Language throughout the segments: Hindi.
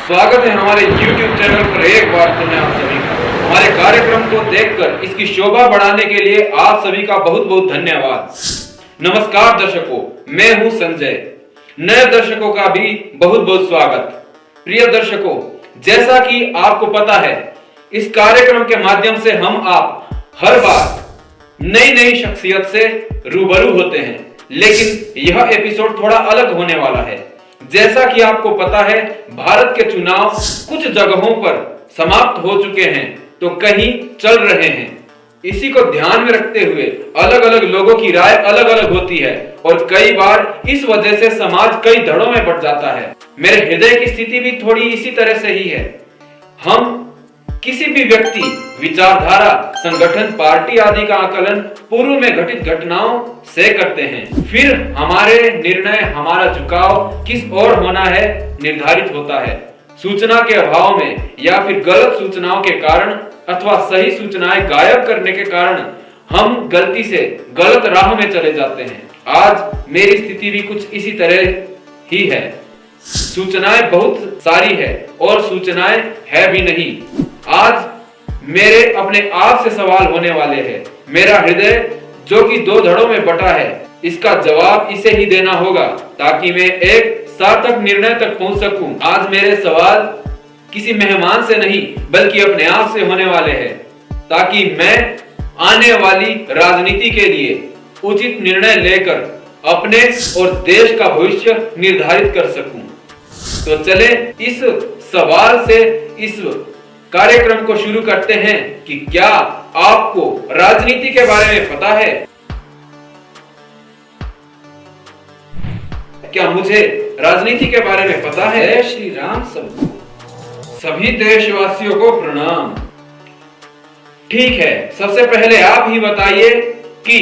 स्वागत है हमारे YouTube चैनल पर एक बार पुनः आप सभी का। हमारे कार्यक्रम को देखकर इसकी शोभा बढ़ाने के लिए आप सभी का बहुत बहुत धन्यवाद। नमस्कार दर्शकों, मैं हूं संजय। नए दर्शकों का भी बहुत बहुत स्वागत। प्रिय दर्शकों, जैसा कि आपको पता है, इस कार्यक्रम के माध्यम से हम आप हर बार नई नई शख्सियत से रूबरू होते हैं, लेकिन यह एपिसोड थोड़ा अलग होने वाला है। जैसा कि आपको पता है, भारत के चुनाव कुछ जगहों पर समाप्त हो चुके हैं तो कहीं चल रहे हैं। इसी को ध्यान में रखते हुए अलग अलग लोगों की राय अलग अलग होती है और कई बार इस वजह से समाज कई धड़ों में बढ़ जाता है। मेरे हृदय की स्थिति भी थोड़ी इसी तरह से ही है। हम किसी भी व्यक्ति, विचारधारा, संगठन, पार्टी आदि का आकलन पूर्व में घटित घटनाओं से करते हैं। फिर हमारे निर्णय, हमारा झुकाव किस ओर होना है निर्धारित होता है। सूचना के अभाव में या फिर गलत सूचनाओं के कारण अथवा सही सूचनाएं गायब करने के कारण हम गलती से गलत राह में चले जाते हैं। आज मेरी स्थिति भी कुछ इसी तरह ही है। सूचनाएं बहुत सारी है और सूचनाएं है भी नहीं। आज मेरे अपने आप से सवाल होने वाले हैं। मेरा हृदय जो कि दो धड़ों में बटा है, इसका जवाब इसे ही देना होगा ताकि मैं एक सार्थक निर्णय तक पहुंच सकूं। आज मेरे सवाल किसी मेहमान से नहीं बल्कि अपने आप से होने वाले हैं, ताकि मैं आने वाली राजनीति के लिए उचित निर्णय लेकर अपने और देश का भविष्य निर्धारित कर सकूं। तो चले इस सवाल से इस कार्यक्रम को शुरू करते हैं कि क्या आपको राजनीति के बारे में पता है? क्या मुझे राजनीति के बारे में पता है? जय श्री राम सबको, सभी देशवासियों को प्रणाम। ठीक है, सबसे पहले आप ही बताइए कि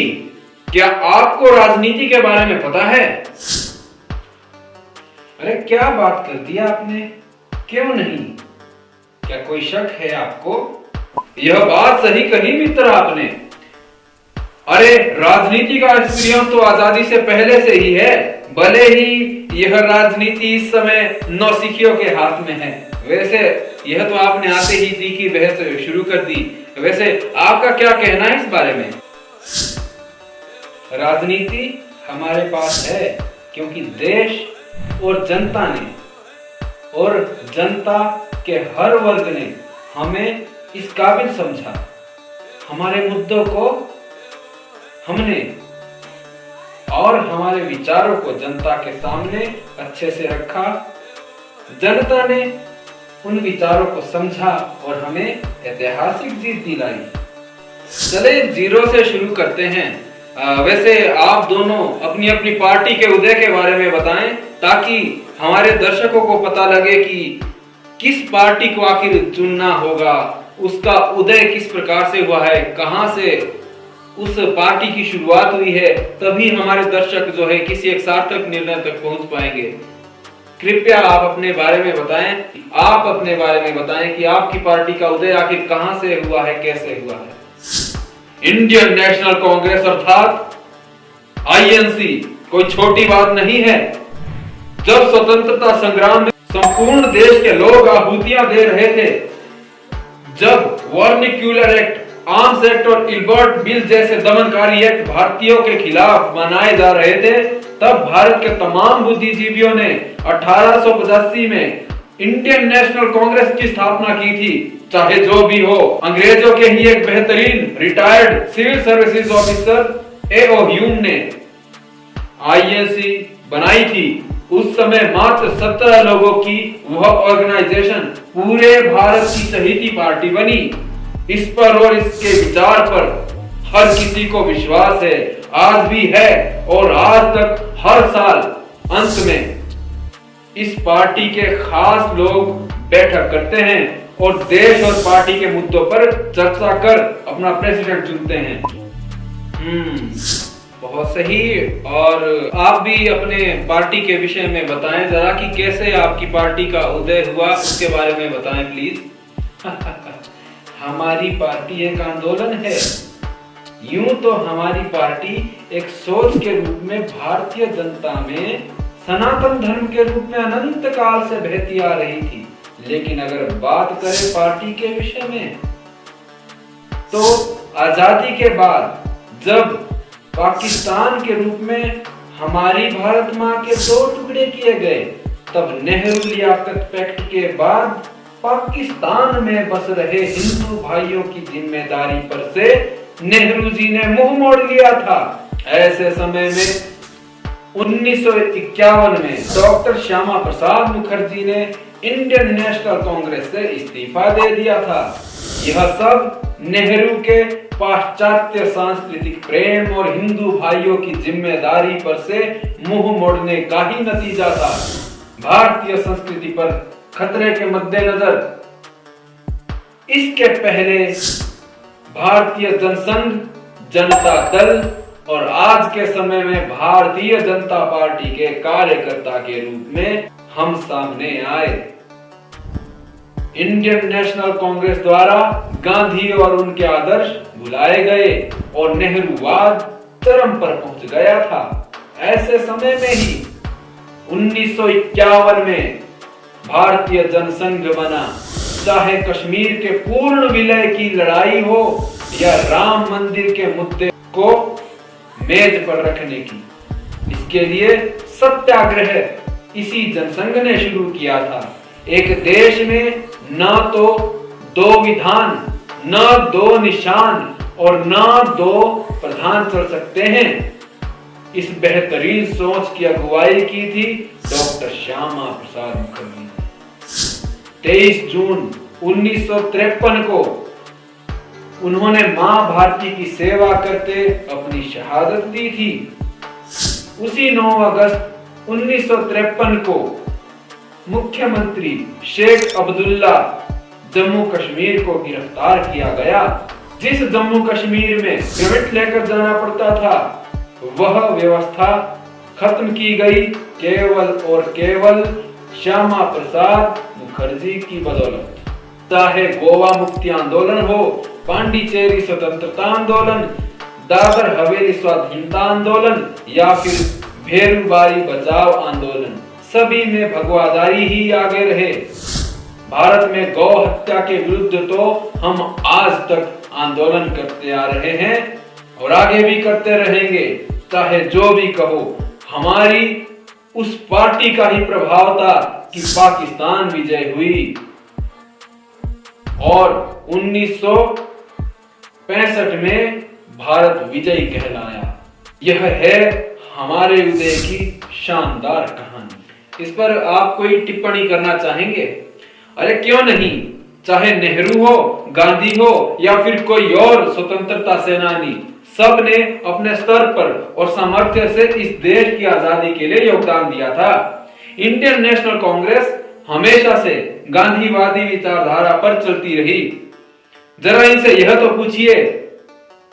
क्या आपको राजनीति के बारे में पता है? अरे क्या बात कर दी आपने, क्यों नहीं? क्या कोई शक है आपको? यह बात सही कही मित्र आपने। अरे राजनीति का एक्सपीरियंस तो आजादी से पहले से ही है, भले ही यह राजनीति इस समय नौसिखियों के हाथ में है। वैसे यह तो आपने आते ही दी की बहस शुरू कर दी। वैसे आपका क्या कहना है इस बारे में? राजनीति हमारे पास है क्योंकि देश और जनता ने और जनता के हर वर्ग ने हमें इस काबिल समझा। हमारे मुद्दों को हमने और हमारे विचारों को जनता के सामने अच्छे से रखा। जनता ने उन विचारों को समझा और हमें ऐतिहासिक जीत दिलाई। चले जीरो से शुरू करते हैं। वैसे आप दोनों अपनी अपनी पार्टी के उदय के बारे में बताएं ताकि हमारे दर्शकों को पता लगे कि किस पार्टी को आखिर चुनना होगा, उसका उदय किस प्रकार से हुआ है, कहां से उस पार्टी की शुरुआत हुई है। तभी हमारे दर्शक जो है किसी एक सार्थक निर्णय तक पहुंच पाएंगे। कृपया आप अपने बारे में बताएं, आप अपने बारे में बताएं कि आपकी पार्टी का उदय आखिर कहां से हुआ है, कैसे हुआ है। इंडियन नेशनल कांग्रेस अर्थात आईएनसी कोई छोटी बात नहीं है। जब स्वतंत्रता संग्राम में संपूर्ण देश के लोग आहुतियां दे रहे थे, जब वर्निक्यूलर एक्ट, आर्म्स एक्ट और इल्बर्ट बिल जैसे दमनकारी एक्ट भारतीयों के खिलाफ बनाए जा रहे थे, तब भारत के तमाम बुद्धिजीवियों ने 1885 में इंडियन नेशनल कांग्रेस की स्थापना की थी। चाहे जो भी हो, अंग्रेजों के ही एक बेहतरीन retired civil services officer A O. Hume ने आईएनसी बनाई थी। उस समय मात्र 17 लोगों की वह ऑर्गेनाइजेशन पूरे भारत की चहेती पार्टी बनी। इस पर और इसके विचार पर हर किसी को विश्वास है, आज भी है और आज तक हर साल अंत में इस पार्टी के खास लोग बैठक करते हैं और देश और पार्टी के मुद्दों पर चर्चा कर अपना प्रेसिडेंट चुनते हैं। बहुत सही। और आप भी अपने पार्टी के विषय में बताएं जरा कि कैसे आपकी पार्टी का उदय हुआ, उसके बारे में बताएं प्लीज। हमारी पार्टी एक आंदोलन है। यूं तो हमारी पार्टी एक सोच के रूप में भारतीय जनता में सनातन धर्म के रूप में अनंत काल से बहती आ रही थी, लेकिन अगर बात करें पार्टी के विषय में, तो आजादी के बाद जब पाकिस्तान के रूप में हमारी भारत मां के 2 टुकड़े किए गए, तब नेहरू लियाकत पैक्ट के बाद पाकिस्तान में बस रहे हिंदू भाइयों की जिम्मेदारी पर से नेहरू जी ने मुंह मोड़ लिया था। ऐसे समय में 1951 में डॉक्टर श्यामा प्रसाद मुखर्जी ने इंडियन नेशनल कांग्रेस से इस्तीफा दे दिया था। यह सब नेहरू के पाश्चात्य सांस्कृतिक प्रेम और हिंदू भाइयों की जिम्मेदारी पर से मुंह मोड़ने का ही नतीजा था। भारतीय संस्कृति पर खतरे के मद्देनजर इसके पहले भारतीय जनसंघ, जनता दल और आज के समय में भारतीय जनता पार्टी के कार्यकर्ता के रूप में हम सामने आए। इंडियन नेशनल कांग्रेस द्वारा गांधी और उनके आदर्श भुलाए गए और नेहरूवाद चरम पर पहुंच गया था। ऐसे समय में ही 1951 में भारतीय जनसंघ बना। चाहे कश्मीर के पूर्ण विलय की लड़ाई हो या राम मंदिर के मुद्दे को मेज पर रखने की, इसके लिए सत्याग्रह इसी जनसंघ ने शुरू किया था। एक देश में न तो 2 विधान, न 2 निशान और न 2 प्रधान चल सकते हैं। इस बेहतरीन सोच की अगुवाई की थी डॉक्टर श्यामा प्रसाद मुखर्जी ने। 23 जून 1953 को उन्होंने मां भारती की सेवा करते अपनी शहादत दी थी। उसी 9 अगस्त 1953 को मुख्यमंत्री शेख अब्दुल्ला जम्मू कश्मीर को गिरफ्तार किया गया। जिस जम्मू कश्मीर में गवर्नमेंट लेकर जाना पड़ता था, वह व्यवस्था खत्म की गई केवल और केवल श्यामा प्रसाद मुखर्जी की बदौलत। चाहे गोवा मुक्ति आंदोलन हो, पांडिचेरी स्वतंत्रता आंदोलन, दादर हवेली स्वाधीनता आंदोलन या फिर भेरूबारी बचाओ आंदोलन, सभी में भगवादारी ही आगे रहे। भारत में गौ हत्या के विरुद्ध तो हम आज तक आंदोलन करते आ रहे हैं और आगे भी करते रहेंगे। चाहे जो भी कहो, हमारी उस पार्टी का ही प्रभाव था कि पाकिस्तान विजय हुई और 1965 में भारत विजयी कहलाया। यह है हमारे उदय की शानदार कहानी। इस पर आप कोई टिप्पणी करना चाहेंगे? अरे क्यों नहीं, चाहे नेहरू हो, गांधी हो या फिर कोई और स्वतंत्रता सेनानी, सब ने अपने स्तर पर और सामर्थ्य से इस देश की आजादी के लिए योगदान दिया था। इंडियन नेशनल कांग्रेस हमेशा से गांधीवादी विचारधारा पर चलती रही। जरा इनसे यह तो पूछिए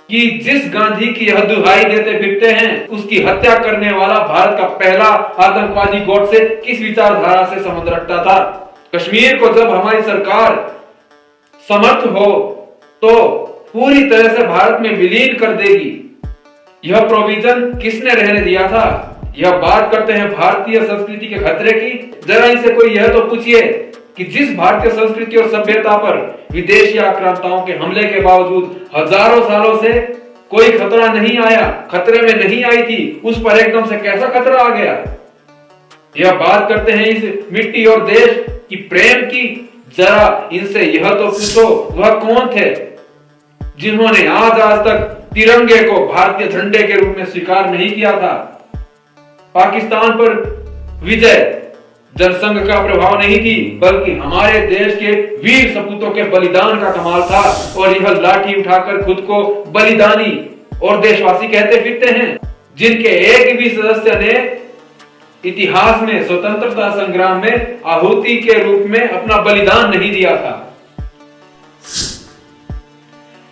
कि जिस गांधी की यह दुहाई देते फिरते हैं, उसकी हत्या करने वाला भारत का पहला आतंकवादी गॉडसे किस विचारधारा से संबंध रखता था? कश्मीर को जब हमारी सरकार समर्थ हो तो पूरी तरह से भारत में विलीन कर देगी, यह प्रोविजन किसने रहने दिया था? यह बात करते हैं भारतीय संस्कृति के खतरे की। जरा इनसे कोई यह तो पूछिए कि जिस भारतीय संस्कृति और सभ्यता पर विदेशी आक्रांताओं के हमले के बावजूद हजारों सालों से कोई खतरा नहीं आया, खतरे में नहीं आई थी, उस पर एकदम से कैसा खतरा आ गया? यह बात करते हैं इस मिट्टी और देश की प्रेम की। जरा इनसे यह तो पूछो, वह कौन थे जिन्होंने आज तक तिरंगे को भारतीय झंडे के रूप में स्वीकार नहीं किया था? पाकिस्तान पर विजय जनसंघ का प्रभाव नहीं थी, बल्कि हमारे देश के वीर सपूतों के बलिदान का कमाल था। और यह लाठी उठाकर खुद को बलिदानी और देशवासी कहते फिरते हैं, जिनके एक भी सदस्य ने इतिहास में स्वतंत्रता संग्राम में आहुति के रूप में अपना बलिदान नहीं दिया था।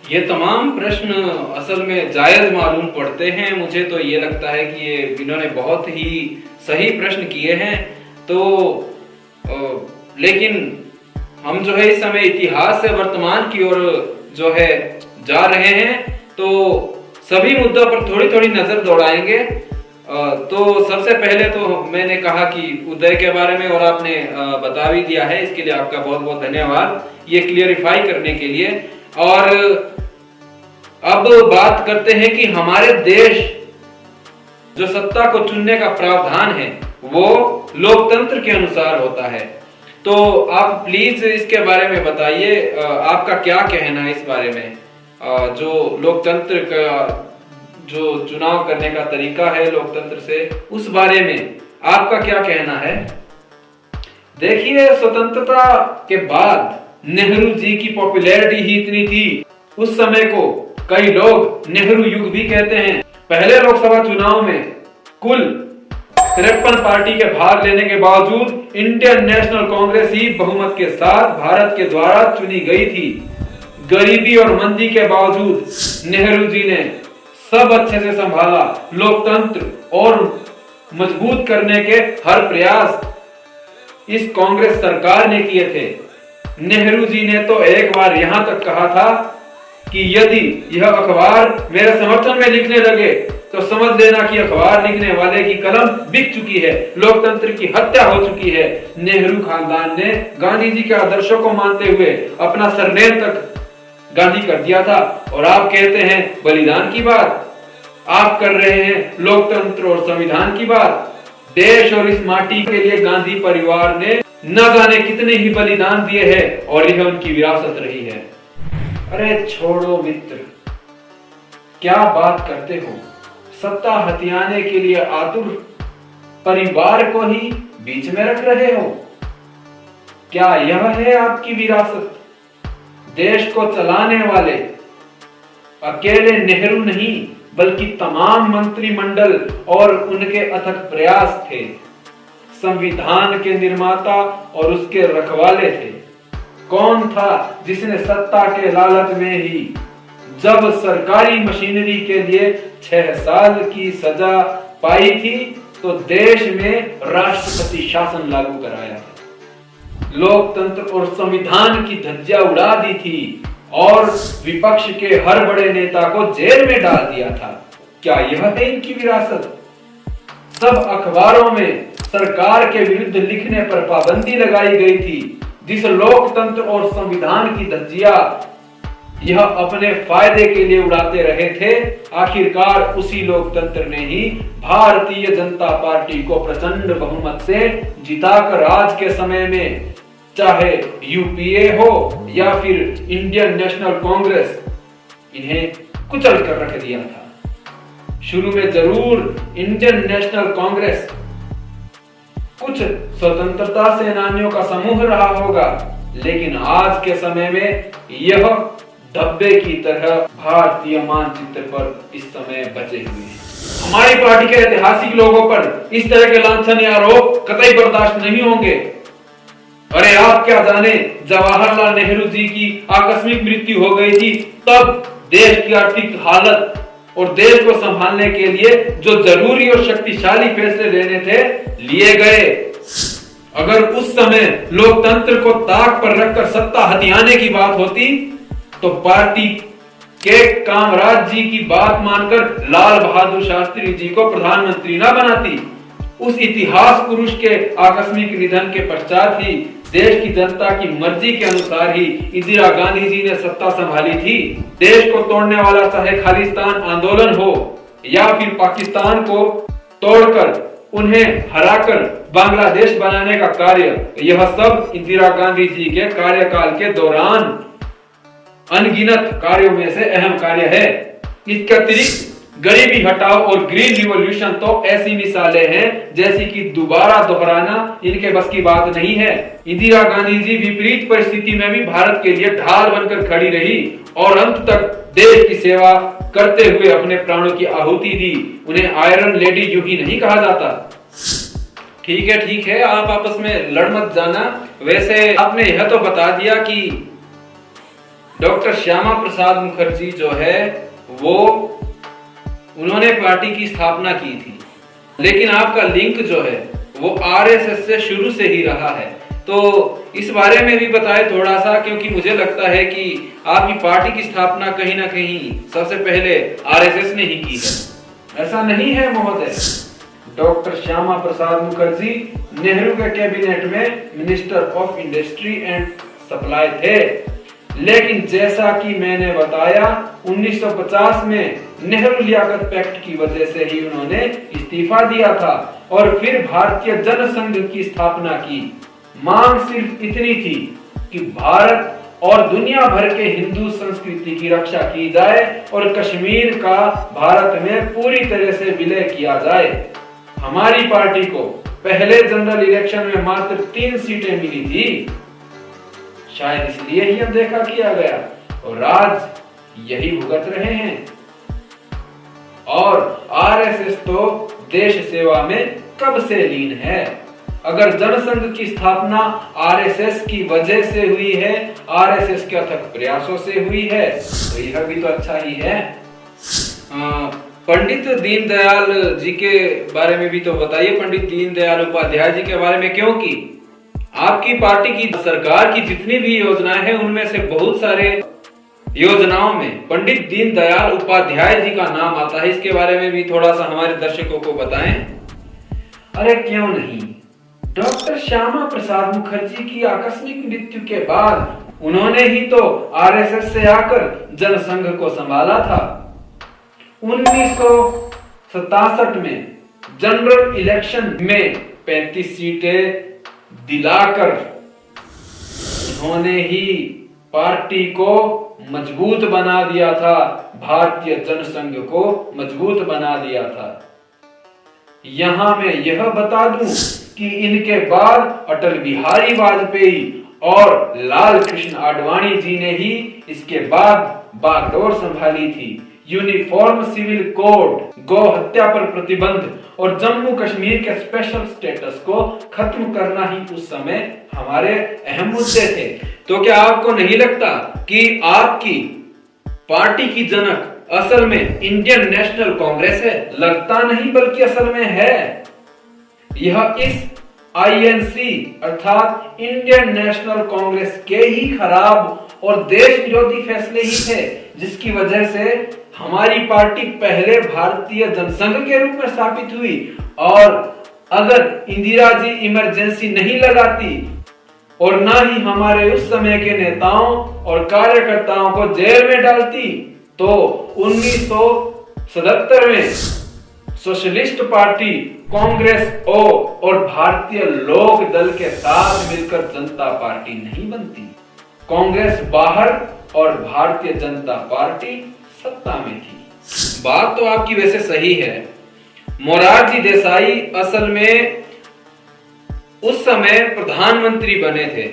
ये तमाम प्रश्न असल में जायज मालूम पड़ते हैं। मुझे तो ये लगता है कि ये इन्होंने बहुत ही सही प्रश्न किए हैं। तो लेकिन हम जो है इस समय इतिहास से वर्तमान की ओर जो है जा रहे हैं, तो सभी मुद्दों पर थोड़ी थोड़ी नजर दौड़ाएंगे। तो सबसे पहले तो मैंने कहा कि उदय के बारे में और आपने बता भी दिया है, इसके लिए आपका बहुत बहुत धन्यवाद ये क्लियरिफाई करने के लिए। और अब बात करते हैं कि हमारे देश जो सत्ता को चुनने का प्रावधान है वो लोकतंत्र के अनुसार होता है। तो आप प्लीज इसके बारे में बताइए, आपका क्या कहना है इस बारे में, जो लोकतंत्र का जो चुनाव करने का तरीका है लोकतंत्र से, उस बारे में आपका क्या कहना है। देखिए, स्वतंत्रता के बाद नेहरू जी की पॉपुलैरिटी ही इतनी थी, उस समय को कई लोग नेहरू युग भी कहते हैं। पहले लोकसभा चुनाव में कुल 53 पार्टी के भाग लेने के बावजूद इंडियन नेशनल कांग्रेस ही बहुमत के साथ भारत के द्वारा चुनी गई थी। गरीबी और मंदी के बावजूद नेहरू जी ने सब अच्छे से संभाला। लोकतंत्र और मजबूत करने के हर प्रयास इस कांग्रेस सरकार ने किए थे। नेहरू जी ने तो एक बार यहां तक कहा था कि यदि यह अखबार मेरे समर्थन में लिखने लगे तो समझ लेना कि अखबार लिखने वाले की कलम बिक चुकी है, लोकतंत्र की हत्या हो चुकी है। नेहरू खानदान ने गांधी जी के आदर्शों को मानते हुए अपना सरनेम तक गांधी कर दिया था। और आप कहते हैं बलिदान की बात, आप कर रहे हैं लोकतंत्र और संविधान की बात। देश और इस माटी के लिए गांधी परिवार ने न जाने कितने ही बलिदान दिए हैं और यह उनकी विरासत रही है। अरे छोड़ो मित्र, क्या बात करते हो, सत्ता हथियाने के लिए आतुर परिवार को ही बीच में रख रहे हो। क्या यह है आपकी विरासत। देश को चलाने वाले अकेले नेहरू नहीं बल्कि तमाम मंत्रिमंडल और उनके अथक प्रयास थे। संविधान के निर्माता और उसके रखवाले थे। कौन था जिसने सत्ता के लालच में ही जब सरकारी मशीनरी के लिए 6 साल की सजा पाई थी तो देश में राष्ट्रपति शासन लागू कराया था, लोकतंत्र और संविधान की धज्जियां उड़ा दी थी और विपक्ष के हर बड़े नेता को जेल में डाल दिया था। क्या यह है इनकी विरासत। सब अखबारों में सरकार के विरुद्ध लिखने पर पाबंदी लगाई गई थी। जिस लोकतंत्र और संविधान की धज्जियां यह अपने फायदे के लिए उड़ाते रहे थे, आखिरकार उसी लोकतंत्र ने ही भारतीय जनता पार्टी को प्रचंड बहुमत से जिताकर आज के समय में चाहे यूपीए हो या फिर इंडियन नेशनल कांग्रेस, इन्हें कुचल कर रख दिया था। शुरू में जरूर इंडियन नेशनल कांग्रेस कुछ स्वतंत्रता सेनानियों का समूह रहा होगा, लेकिन आज के समय में यह धब्बे की तरह भारतीय मानचित्र पर इस समय बचे हुए हैं। हमारी पार्टी के ऐतिहासिक लोगों पर इस तरह के लांछन या आरोप कतई बर्दाश्त नहीं होंगे। अरे आप क्या जाने, जवाहरलाल नेहरू जी की आकस्मिक मृत्यु हो गई थी, तब देश की आर्थिक हालत और देश को संभालने के लिए जो जरूरी और शक्तिशाली फैसले लेने थे, लिए गए। अगर उस समय लोकतंत्र को ताक पर रखकर सत्ता हथियाने की बात होती तो पार्टी के कामराज जी की बात मानकर लाल बहादुर शास्त्री जी को प्रधानमंत्री न बनाती। उस इतिहास पुरुष के आकस्मिक निधन के पश्चात ही देश की जनता की मर्जी के अनुसार ही इंदिरा गांधी जी ने सत्ता संभाली थी। देश को तोड़ने वाला चाहे खालिस्तान आंदोलन हो या फिर पाकिस्तान को तोड़कर उन्हें हराकर बांग्लादेश बनाने का कार्य, यह सब इंदिरा गांधी जी के कार्यकाल के दौरान अनगिनत कार्यों में से अहम कार्य है। इसके अतिरिक्त गरीबी हटाओ और ग्रीन रिवॉल्यूशन तो ऐसी मिसालें हैं जैसी कि दोबारा दोहराना इनके बस की बात नहीं है। इंदिरा गांधी जी विपरीत परिस्थिति में भी भारत के लिए ढाल बनकर खड़ी रही और अंत तक देश की सेवा करते हुए अपने प्राणों की आहुति दी। उन्हें आयरन लेडी यूं ही नहीं कहा जाता। ठीक है, आप आपस में लड़ मत जाना। वैसे आपने यह तो बता दिया कि डॉक्टर श्यामा प्रसाद मुखर्जी जो है वो उन्होंने पार्टी की स्थापना की थी, लेकिन आपका लिंक जो है वो आरएसएस से शुरू से ही रहा है। तो इस बारे में भी बताएं थोड़ा सा, क्योंकि मुझे लगता है कि आपकी पार्टी की स्थापना कहीं ना कहीं सबसे पहले आरएसएस ने ही की है। ऐसा नहीं है महोदय? डॉक्टर श्यामा प्रसाद मुखर्जी नेहरू के कैबिनेट में minister of industry and supply थे। लेकिन जैसा कि मैंने बताया 1950 में नेहरू लियाकत पैक्ट की वजह से ही उन्होंने इस्तीफा दिया था और फिर भारतीय जनसंघ की स्थापना की। मांग सिर्फ इतनी थी कि भारत और दुनिया भर के हिंदू संस्कृति की रक्षा की जाए और कश्मीर का भारत में पूरी तरह से विलय किया जाए। हमारी पार्टी को पहले जनरल इलेक्शन में मात्र 3 सीटें मिली थी, शायद इसलिए ही अनदेखा किया गया और आज यही भुगत रहे हैं। और आरएसएस तो देश सेवा में कब से लीन है। अगर जनसंघ की स्थापना आरएसएस की वजह से हुई है, आरएसएस के अथक प्रयासों से हुई है, तो यह भी तो अच्छा ही है। पंडित दीनदयाल जी के बारे में भी तो बताइए। पंडित दीनदयाल उपाध्याय जी के बारे में, क्योंकि आपकी पार्टी की सरकार की जितनी भी योजनाएं हैं उनमें से बहुत सारे योजनाओं में पंडित दीनदयाल उपाध्याय जी का नाम आता है। इसके बारे में भी थोड़ा सा हमारे दर्शकों को बताएं। अरे क्यों नहीं, डॉक्टर श्यामा प्रसाद मुखर्जी की आकस्मिक मृत्यु के बाद उन्होंने ही तो आरएसएस से आकर जनसंघ को संभाला था। 1967 में जनरल इलेक्शन में 35 सीटें दिलाकर उन्होंने ही पार्टी को मजबूत बना दिया था, भारतीय जनसंघ को मजबूत बना दिया था। यहां मैं यह बता दूं कि इनके बाद अटल बिहारी वाजपेयी और लाल कृष्ण आडवाणी जी ने ही इसके बाद बागडोर संभाली थी। यूनिफॉर्म सिविल कोड, गौ हत्या पर प्रतिबंध और जम्मू कश्मीर के स्पेशल स्टेटस को खत्म करना ही उस समय हमारे अहम मुद्दे थे। तो क्या आपको नहीं लगता कि आपकी पार्टी की जनक असल में इंडियन नेशनल कांग्रेस है? लगता नहीं बल्कि असल में है। यह इस आईएनसी अर्थात इंडियन नेशनल कांग्रेस के ही खराब और देश विरोधी फैसले ही थे जिसकी वजह से हमारी पार्टी पहले भारतीय जनसंघ के रूप में स्थापित हुई। और अगर इंदिरा जी इमरजेंसी नहीं लगाती और ना ही हमारे उस समय के नेताओं और कार्यकर्ताओं को जेल में डालती तो 1977 में सोशलिस्ट पार्टी कांग्रेस और भारतीय लोक दल के साथ मिलकर जनता पार्टी नहीं बनती। कांग्रेस बाहर और भारतीय जनता पार्टी सत्ता में थी। बात तो आपकी वैसे सही है। मोरारजी देसाई असल में उस समय प्रधानमंत्री बने थे,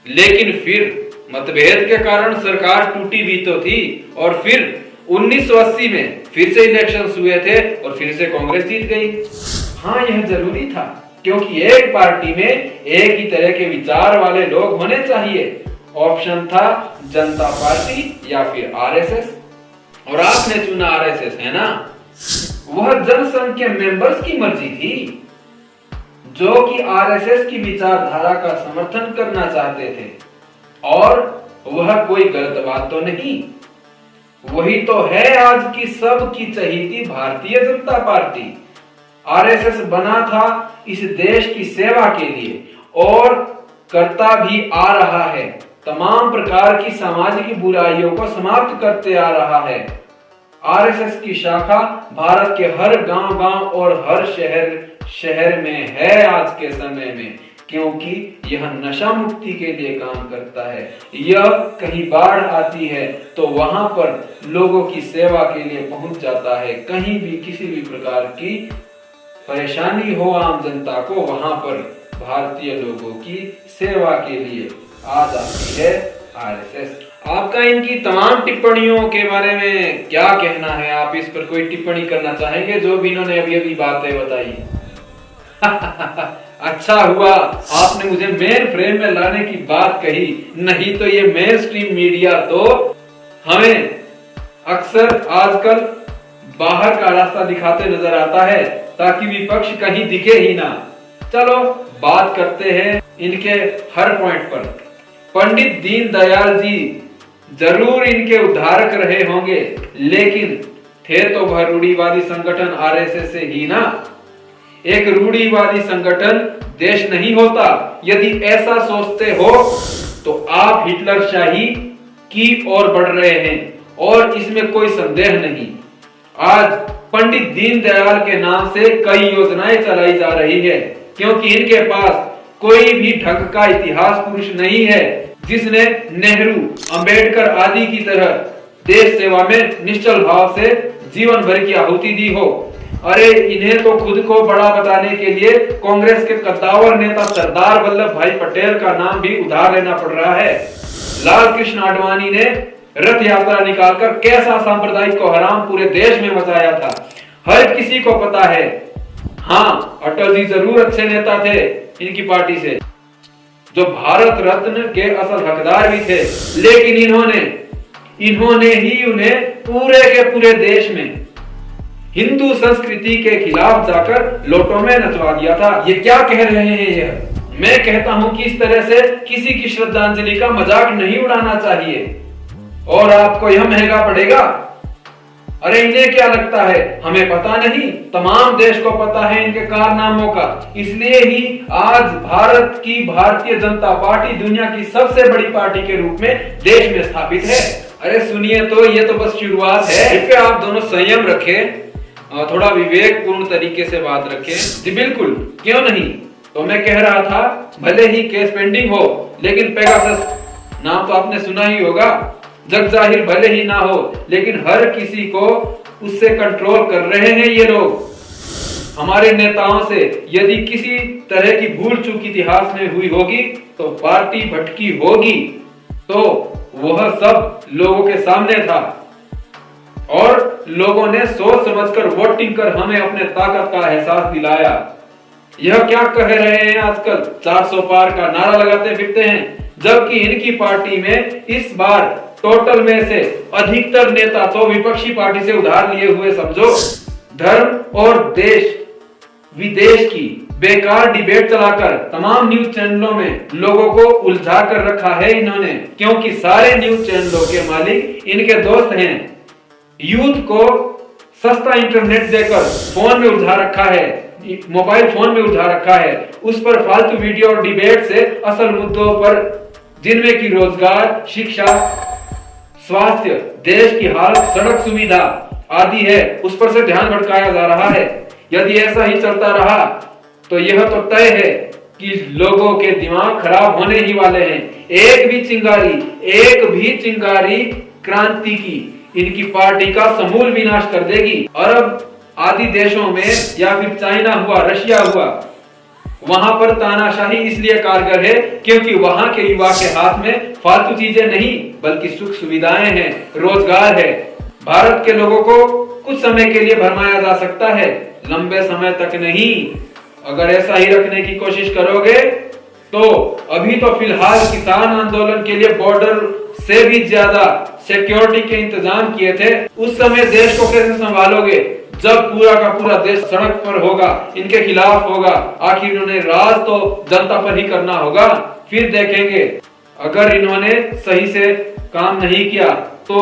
लेकिन फिर मतभेद के कारण सरकार टूटी भी तो थी और फिर 1980 में फिर से इलेक्शन हुए थे और फिर से कांग्रेस जीत गई। हाँ, यह जरूरी था क्योंकि एक पार्टी में एक ही तरह के विचार वाले लोग होने चाहिए। ऑप्शन था जनता पार्टी या फिर आरएसएस, और आपने चुना आरएसएस, है ना? वह जनसंघ के मेंबर्स की मर्जी थी जो कि आरएसएस की विचारधारा का समर्थन करना चाहते थे, और वह कोई गलत बात तो नहीं। वही तो है आज की सब की चहीती भारतीय जनता पार्टी। आरएसएस बना था इस देश की सेवा के लिए और करता भी आ रहा है। तमाम प्रकार की सामाजिक बुराइयों को समाप्त करते आ रहा है। आरएसएस की शाखा भारत के हर गांव-गांव और हर शहर में है आज के समय में, क्योंकि यह नशा मुक्ति के लिए काम करता है। यह कहीं बाढ़ आती है तो वहां पर लोगों की सेवा के लिए पहुंच जाता है। कहीं भी किसी भी प्रकार की परेशानी हो आम जनता को, वहां पर भारतीय लोगों की सेवा के लिए आ जाती है आरएसएस। आपका इनकी तमाम टिप्पणियों के बारे में क्या कहना है? आप इस पर कोई टिप्पणी करना चाहेंगे जो भी इन्होंने अभी अभी बातें बताई? अच्छा हुआ आपने मुझे मेन फ्रेम में लाने की बात कही, नहीं तो ये मेन स्ट्रीम मीडिया तो हमें अक्सर आजकल बाहर का रास्ता दिखाते नजर आता है ताकि विपक्ष कहीं दिखे ही ना। चलो बात करते हैं इनके हर पॉइंट पर। पंडित दीनदयाल जी जरूर इनके उद्धारक रहे होंगे, लेकिन थे तो वह रूढ़िवादी संगठन आरएसएस से ही ना। एक रूढ़िवादी संगठन देश नहीं होता। यदि ऐसा सोचते हो तो आप हिटलरशाही की ओर बढ़ रहे हैं और इसमें कोई संदेह नहीं। आज पंडित दीनदयाल के नाम से कई योजनाएं चलाई जा रही है, क्योंकि इनके पास कोई भी ढंग का इतिहास पुरुष नहीं है जिसने नेहरू, अंबेडकर आदि की तरह देश सेवा में निश्चल भाव से जीवन भर की आहुति दी हो। अरे इन्हें तो खुद को बड़ा बताने के लिए कांग्रेस के कद्दावर नेता सरदार वल्लभ भाई पटेल का नाम भी उधार लेना पड़ रहा है। लाल कृष्ण आडवाणी ने रथ यात्रा निकालकर कैसा सांप्रदायिक को हराम पूरे देश में मचाया था, हर किसी को पता है। हाँ, अटल जी जरूर अच्छे नेता थे इनकी पार्टी से, जो भारत रत्न के असल हकदार भी थे, लेकिन इन्होंने ही उन्हें पूरे के पूरे देश में हिंदू संस्कृति के खिलाफ जाकर लोटों में नचवा दिया था। ये क्या कह रहे हैं यह? मैं कहता हूं कि इस तरह से किसी की श्रद्धांजलि का मजाक नहीं उड़ाना चाहिए और आपको यह महंगा पड़ेगा। अरे इन्हें क्या लगता है हमें पता नहीं? तमाम देश को पता है इनके कारनामों का। इसलिए ही आज भारत की भारतीय जनता पार्टी दुनिया की सबसे बड़ी पार्टी के रूप में देश में स्थापित है। अरे सुनिए तो, ये तो बस शुरुआत है। कृपया आप दोनों संयम रखें, थोड़ा विवेकपूर्ण तरीके से बात रखें। जी बिल्कुल, क्यों नहीं। तो मैं कह रहा था, भले ही केस पेंडिंग हो, लेकिन पेगासस नाम तो आपने सुना ही होगा। जग जाहिर भले ही ना हो, लेकिन हर किसी को उससे कंट्रोल कर रहे हैं ये लोग। हमारे नेताओं से यदि किसी तरह की भूल चूक इतिहास में हुई होगी तो पार्टी भटकी होगी, तो वह सब लोगों के सामने था और लोगों ने सोच समझकर वोटिंग कर हमें अपने ताकत का एहसास दिलाया। यह क्या कह रहे हैं आजकल? 400 पार का नारा लगाते फिरते हैं, जबकि इनकी पार्टी में इस बार टोटल में से अधिकतर नेता तो विपक्षी पार्टी से उधार लिए हुए समझो। धर्म और देश विदेश की बेकार डिबेट चलाकर तमाम न्यूज चैनलों में लोगों को उलझा कर रखा है इन्होंने, क्योंकि सारे न्यूज चैनलों के मालिक इनके दोस्त हैं। यूथ को सस्ता इंटरनेट देकर फोन में उलझा रखा है, मोबाइल फोन में उलझा रखा है। उस पर फालतू वीडियो और डिबेट से असल मुद्दों पर, जिनमें की रोजगार, शिक्षा, स्वास्थ्य, देश की हालत, सड़क सुविधा आदि है, उस पर से ध्यान भटकाया जा रहा है। यदि ऐसा ही चलता रहा तो यह तो तय है कि लोगों के दिमाग खराब होने ही वाले हैं। एक भी चिंगारी क्रांति की इनकी पार्टी का समूल विनाश कर देगी। अरब आदि देशों में या फिर चाइना हुआ, रशिया हुआ, वहां पर तानाशाही इसलिए कारगर है क्योंकि वहां के युवा के हाथ में फालतू चीजें नहीं बल्कि सुख सुविधाएं हैं, रोजगार है। भारत के लोगों को कुछ समय के लिए भरमाया जा सकता है, लंबे समय तक नहीं। अगर ऐसा ही रखने की कोशिश करोगे तो अभी तो फिलहाल किसान आंदोलन के लिए बॉर्डर से भी ज्यादा सिक्योरिटी के इंतजाम किए थे। उस समय देश को कैसे संभालोगे जब पूरा का पूरा देश सड़क पर होगा, इनके खिलाफ होगा? आखिर इन्होंने राज तो जनता पर ही करना होगा, फिर देखेंगे। अगर इन्होंने सही से काम नहीं किया तो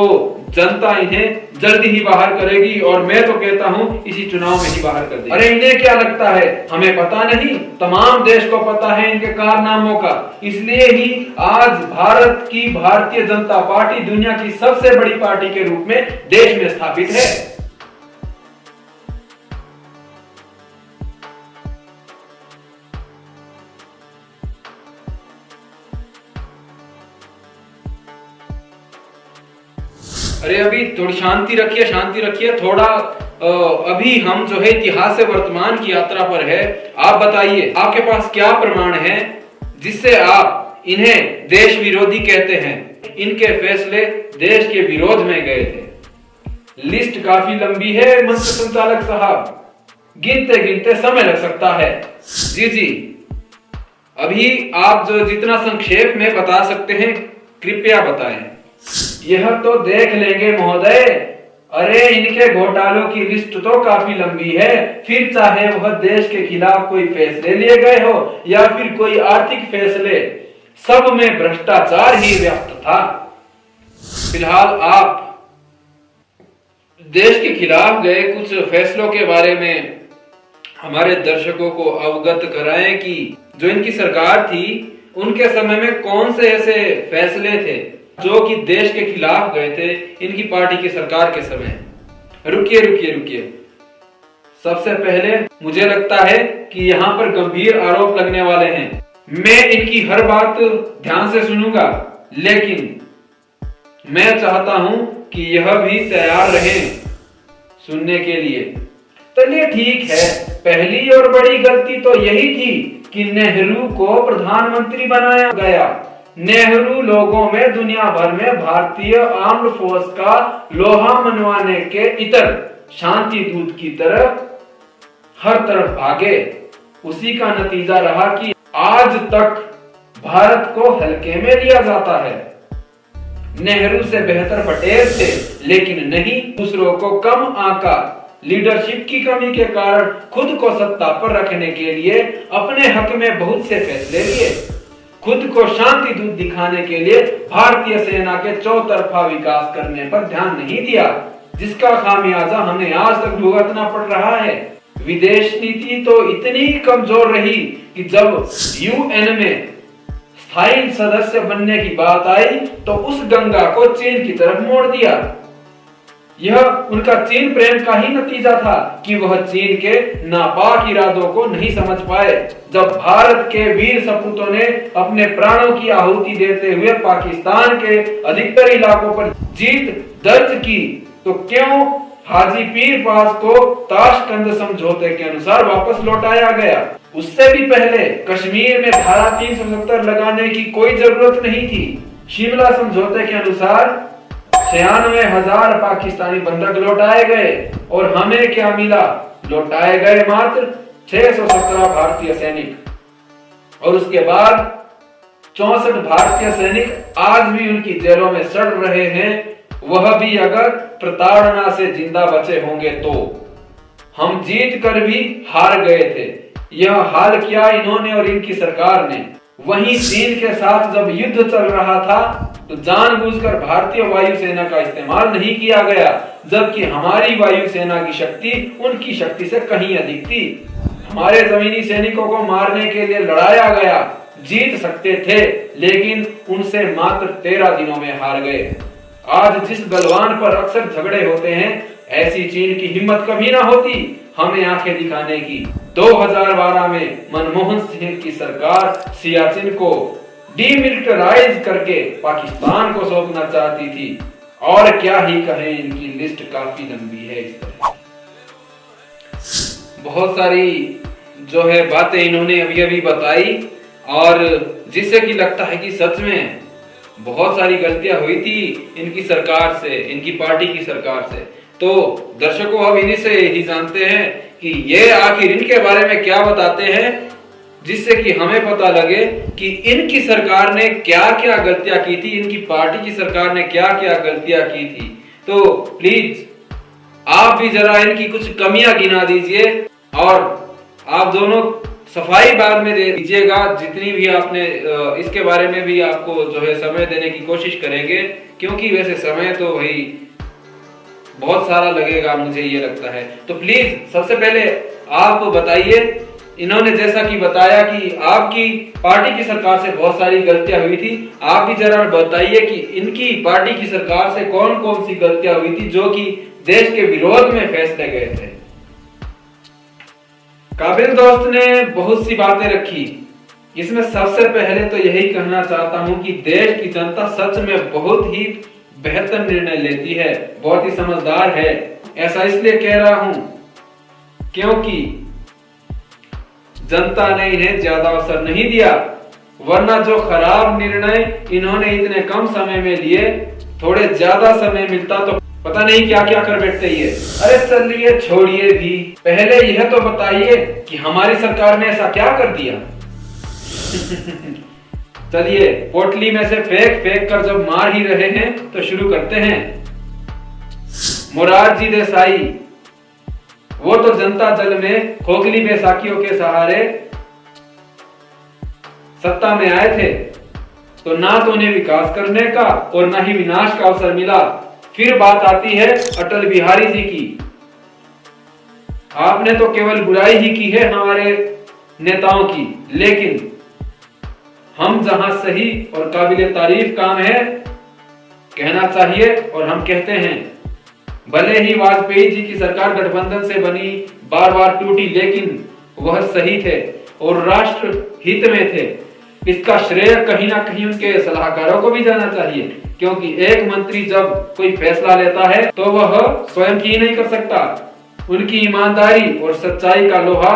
जनता इन्हें जल्दी ही बाहर करेगी, और मैं तो कहता हूं इसी चुनाव में ही बाहर कर देगी। अरे इन्हें क्या लगता है हमें पता नहीं? तमाम देश को पता है इनके कारनामों का। इसलिए ही आज भारत की भारतीय जनता पार्टी दुनिया की सबसे बड़ी पार्टी के रूप में देश में स्थापित है। अरे अभी थोड़ी शांति रखिए थोड़ा। अभी हम जो है इतिहास से वर्तमान की यात्रा पर है। आप बताइए, आपके पास क्या प्रमाण है जिससे आप इन्हें देश विरोधी कहते हैं? इनके फैसले देश के विरोध में गए थे। लिस्ट काफी लंबी है मंच संचालक साहब, गिनते गिनते समय लग सकता है। जी, अभी आप जो जितना संक्षेप में बता सकते हैं कृपया बताएं। यह तो देख लेंगे महोदय। अरे इनके घोटालों की लिस्ट तो काफी लंबी है, फिर चाहे वह देश के खिलाफ कोई फैसले लिए गए हो या फिर कोई आर्थिक फैसले, सब में भ्रष्टाचार ही व्याप्त था। फिलहाल आप देश के खिलाफ गए कुछ फैसलों के बारे में हमारे दर्शकों को अवगत कराएं कि जो इनकी सरकार थी उनके समय में कौन से ऐसे फैसले थे जो कि देश के खिलाफ गए थे इनकी पार्टी की सरकार के समय। रुकिए। सबसे पहले मुझे लगता है कि यहाँ पर गंभीर आरोप लगने वाले हैं। मैं इनकी हर बात ध्यान से सुनूंगा, लेकिन मैं चाहता हूं कि यह भी तैयार रहें सुनने के लिए। चलिए ठीक है, पहली और बड़ी गलती तो यही थी कि नेहरू को प्रधानमंत्री बनाया गया। नेहरू लोगों में दुनिया भर में भारतीय आर्म्ड फोर्स का लोहा मनवाने के इतर शांति दूत की तरह हर तरफ भागे। उसी का नतीजा रहा कि आज तक भारत को हल्के में लिया जाता है। नेहरू से बेहतर पटेल थे, लेकिन नहीं, दूसरों को कम आंका। लीडरशिप की कमी के कारण खुद को सत्ता पर रखने के लिए अपने हक में बहुत से फैसले लिए। खुद को शांति दूत दिखाने के लिए भारतीय सेना के चौतरफा विकास करने पर ध्यान नहीं दिया, जिसका खामियाजा हमें आज तक भुगतना पड़ रहा है। विदेश नीति तो इतनी कमजोर रही कि जब यूएन में स्थायी सदस्य बनने की बात आई तो उस गंगा को चीन की तरफ मोड़ दिया। यह उनका चीन प्रेम का ही नतीजा था कि वह चीन के नापाक इरादों को नहीं समझ पाए। जब भारत के वीर सपूतों ने अपने प्राणों की आहुति देते हुए पाकिस्तान के अधिकतर इलाकों पर जीत दर्ज की, तो क्यों हाजी पीर पास को ताशकंद समझौते के अनुसार वापस लौटाया गया? उससे भी पहले कश्मीर में धारा 370 लगाने की कोई जरूरत नहीं थी। शिमला समझौते के अनुसार 96,000 पाकिस्तानी बंधक लौटाए गए और हमें क्या मिला? लौटाए गए मात्र 617 भारतीय सैनिक। और उसके बाद 64 भारतीय सैनिक आज भी उनकी जेलों में सड़ रहे हैं, वह भी अगर प्रताड़ना से जिंदा बचे होंगे तो। हम जीत कर भी हार गए थे। यह हाल किया इन्होंने और इनकी सरकार ने। वहीं चीन के साथ जब युद्ध चल रहा था तो जानबूझकर भारतीय वायुसेना का इस्तेमाल नहीं किया गया, जबकि हमारी वायुसेना की शक्ति उनकी शक्ति से कहीं अधिक थी। हमारे जमीनी सैनिकों को मारने के लिए लड़ाया गया, जीत सकते थे, लेकिन उनसे मात्र 13 दिनों में हार गए। आज जिस बलवान पर अक्सर झगड़े होते हैं, ऐसी चीन की हिम्मत कभी ना होती हमें आंखें दिखाने की। 2012 में मनमोहन सिंह की सरकार सियाचिन को डीमिलिटराइज करके पाकिस्तान को सौंपना चाहती थी। और क्या ही कहें, इनकी लिस्ट काफी लंबी है। इस तरह बहुत सारी जो है बातें इन्होंने अभी अभी बताई, और जिससे कि लगता है कि सच में बहुत सारी गलतियां हुई थी इनकी सरकार से, इनकी पार्टी की सरकार से। तो दर्शकों, अब इन्हीं से ही जानते हैं कि ये आखिर इनके बारे में क्या बताते हैं, जिससे कि हमें पता लगे कि इनकी सरकार ने क्या क्या गलतियां की थी, इनकी पार्टी की सरकार ने क्या क्या गलतियां की थी। तो प्लीज आप भी जरा इनकी कुछ कमियां गिना दीजिए, और आप दोनों सफाई बाद में दे दीजिएगा। जितनी भी आपने इसके बारे में भी आपको जो है समय देने की कोशिश करेंगे, क्योंकि वैसे समय तो भाई बहुत सारा लगेगा, मुझे ये लगता है। तो प्लीज सबसे पहले आप बताइए, इन्होंने जैसा कि बताया कि आपकी पार्टी की सरकार से बहुत सारी गलतियां हुई थी, आप भी जरा बताइए कि इनकी पार्टी की सरकार से कौन कौन सी गलतियां हुई थी जो कि देश के विरोध में फैसले गए थे। काबिल दोस्त ने बहुत सी बातें रखी। इसमें सबसे पहले तो यही कहना चाहता हूं कि देश की जनता सच में बहुत ही बेहतर निर्णय लेती है, बहुत ही समझदार है। ऐसा इसलिए कह रहा हूं क्योंकि जनता ने इन्हें ज्यादा अवसर नहीं दिया, वरना जो खराब निर्णय इन्होंने इतने कम समय में लिए, थोड़े ज्यादा समय मिलता तो पता नहीं क्या क्या कर बैठते ये। अरे चलिए छोड़िए भी, पहले यह तो बताइए कि हमारी सरकार ने ऐसा क्या कर दिया। चलिए पोटली में से फेंक फेंक कर जब मार ही रहे हैं तो शुरू करते हैं। मोरारजी देसाई, वो तो जनता दल में खोखली बैसाखियों के सहारे सत्ता में आए थे, तो ना तो उन्हें विकास करने का और ना ही विनाश का अवसर मिला। फिर बात आती है अटल बिहारी जी की। आपने तो केवल बुराई ही की है हमारे नेताओं की, लेकिन हम जहां सही और काबिल तारीफ काम है कहना चाहिए और हम कहते हैं। भले ही वाजपेयी जी की सरकार गठबंधन से बनी, बार बार टूटी, लेकिन वह सही थे और राष्ट्र हित में थे। इसका श्रेय कहीं ना कहीं उनके सलाहकारों को भी जाना चाहिए, क्योंकि एक मंत्री जब कोई फैसला लेता है तो वह स्वयं ही नहीं कर सकता। उनकी ईमानदारी और सच्चाई का लोहा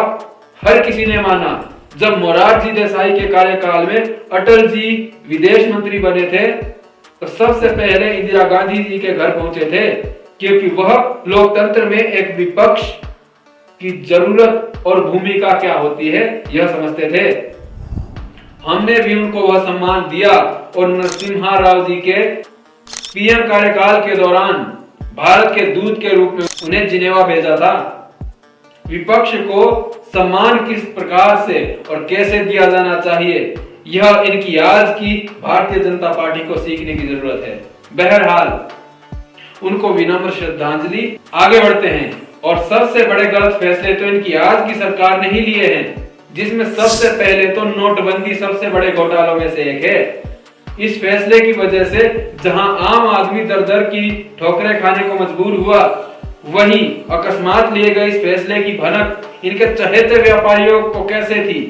हर किसी ने माना। जब मोरारजी देसाई के कार्यकाल में अटल जी विदेश मंत्री बने थे तो सबसे पहले इंदिरा गांधी जी के घर पहुंचे थे, क्योंकि वह लोकतंत्र में एक विपक्ष की जरूरत और भूमिका क्या होती है यह समझते थे। हमने भी उनको वह सम्मान दिया और नरसिम्हा राव जी के पीएम कार्यकाल के दौरान भारत के दूत के रूप में उन्हें जिनेवा भेजा था। विपक्ष को सम्मान किस प्रकार से और कैसे दिया जाना चाहिए, यह इनकी आज की भारतीय जनता पार्टी को सीखने की जरूरत है। बहरहाल उनको विनम्र श्रद्धांजलि। आगे बढ़ते हैं। और सबसे बड़े गलत फैसले तो इनकी आज की सरकार ने ही लिए हैं, जिसमें सबसे पहले तो नोटबंदी सबसे बड़े घोटालों में से एक है। इस फैसले की वजह से जहां आम आदमी दर दर की ठोकरें खाने को मजबूर हुआ, वहीं अकस्मात लिए गए इस फैसले की भनक इनके चहेते व्यापारियों को कैसे थी,